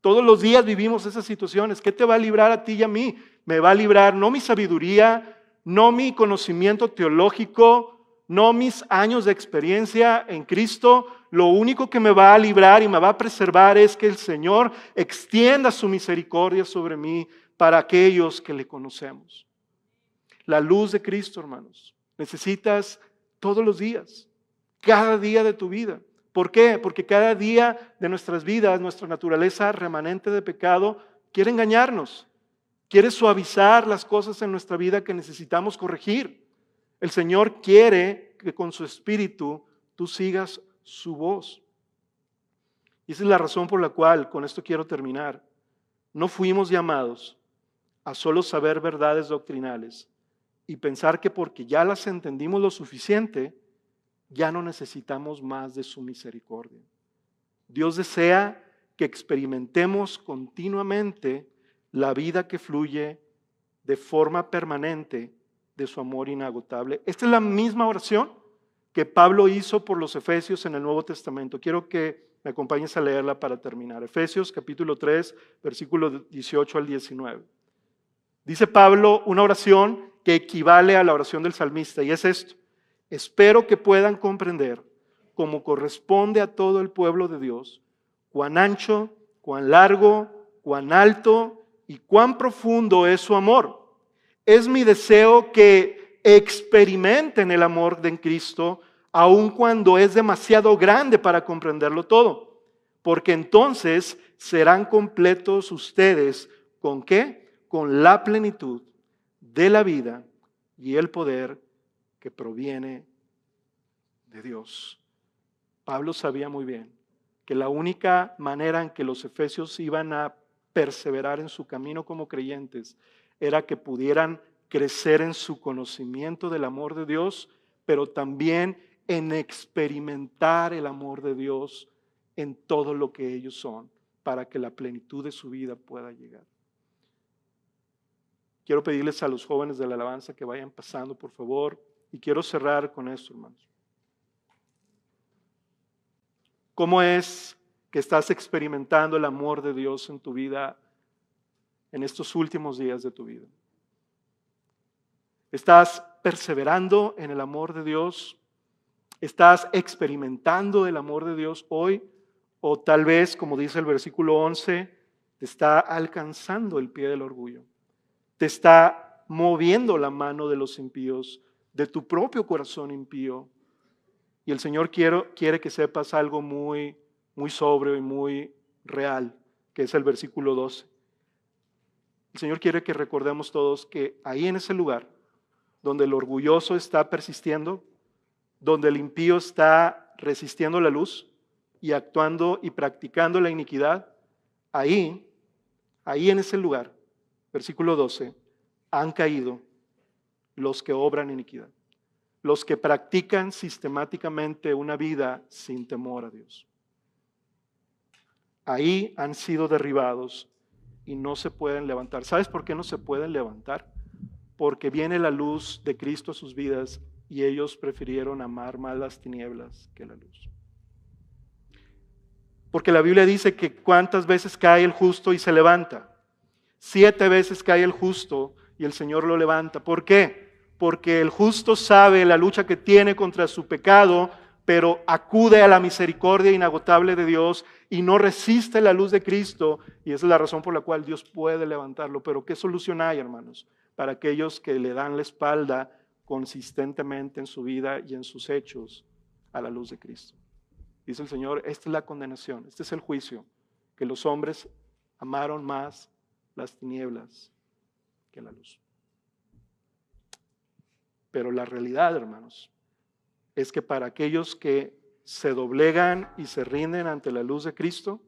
Todos los días vivimos esas situaciones. ¿Qué te va a librar a ti y a mí? Me va a librar no mi sabiduría, no mi conocimiento teológico, no mis años de experiencia en Cristo. Lo único que me va a librar y me va a preservar es que el Señor extienda su misericordia sobre mí para aquellos que le conocemos. La luz de Cristo, hermanos, necesitas todos los días, cada día de tu vida. ¿Por qué? Porque cada día de nuestras vidas, nuestra naturaleza remanente de pecado quiere engañarnos, quiere suavizar las cosas en nuestra vida que necesitamos corregir. El Señor quiere que con su Espíritu tú sigas su voz. Y esa es la razón por la cual, con esto quiero terminar, no fuimos llamados a solo saber verdades doctrinales y pensar que porque ya las entendimos lo suficiente, ya no necesitamos más de su misericordia. Dios desea que experimentemos continuamente la vida que fluye de forma permanente de su amor inagotable. Esta es la misma oración que Pablo hizo por los efesios en el Nuevo Testamento. Quiero que me acompañes a leerla para terminar. Efesios capítulo 3, versículos 18 al 19. Dice Pablo una oración que equivale a la oración del salmista, y es esto: espero que puedan comprender, como corresponde a todo el pueblo de Dios, cuán ancho, cuán largo, cuán alto y cuán profundo es su amor. Es mi deseo que experimenten el amor de Cristo, aun cuando es demasiado grande para comprenderlo todo, porque entonces serán completos ustedes. ¿Con qué? Con la plenitud de la vida y el poder que proviene de Dios. Pablo sabía muy bien que la única manera en que los efesios iban a perseverar en su camino como creyentes era que pudieran crecer en su conocimiento del amor de Dios, pero también en experimentar el amor de Dios en todo lo que ellos son, para que la plenitud de su vida pueda llegar. Quiero pedirles a los jóvenes de la alabanza que vayan pasando, por favor, y quiero cerrar con esto, hermanos. ¿Cómo es que estás experimentando el amor de Dios en tu vida en estos últimos días de tu vida? ¿Estás perseverando en el amor de Dios? ¿Estás experimentando el amor de Dios hoy? O tal vez, como dice el versículo 11, te está alcanzando el pie del orgullo. Te está moviendo la mano de los impíos, de tu propio corazón impío. Y el Señor quiere que sepas algo muy, muy sobrio y muy real, que es el versículo 12. El Señor quiere que recordemos todos que ahí en ese lugar, donde el orgulloso está persistiendo, donde el impío está resistiendo la luz y actuando y practicando la iniquidad, ahí en ese lugar, versículo 12, han caído los que obran iniquidad, los que practican sistemáticamente una vida sin temor a Dios. Ahí han sido derribados y no se pueden levantar. ¿Sabes por qué no se pueden levantar? Porque viene la luz de Cristo a sus vidas y ellos prefirieron amar más las tinieblas que la luz. Porque la Biblia dice que cuántas veces cae el justo y se levanta. 7 veces cae el justo y el Señor lo levanta. ¿Por qué? Porque el justo sabe la lucha que tiene contra su pecado, pero acude a la misericordia inagotable de Dios y no resiste la luz de Cristo, y esa es la razón por la cual Dios puede levantarlo. Pero ¿qué solución hay, hermanos, para aquellos que le dan la espalda consistentemente en su vida y en sus hechos a la luz de Cristo? Dice el Señor, esta es la condenación, este es el juicio, que los hombres amaron más las tinieblas que la luz. Pero la realidad, hermanos, es que para aquellos que se doblegan y se rinden ante la luz de Cristo,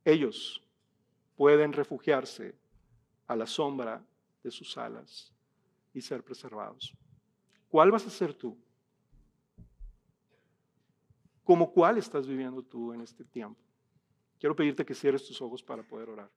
ellos pueden refugiarse a la sombra de sus alas y ser preservados. ¿Cuál vas a ser tú? ¿Cómo cuál estás viviendo tú en este tiempo? Quiero pedirte que cierres tus ojos para poder orar.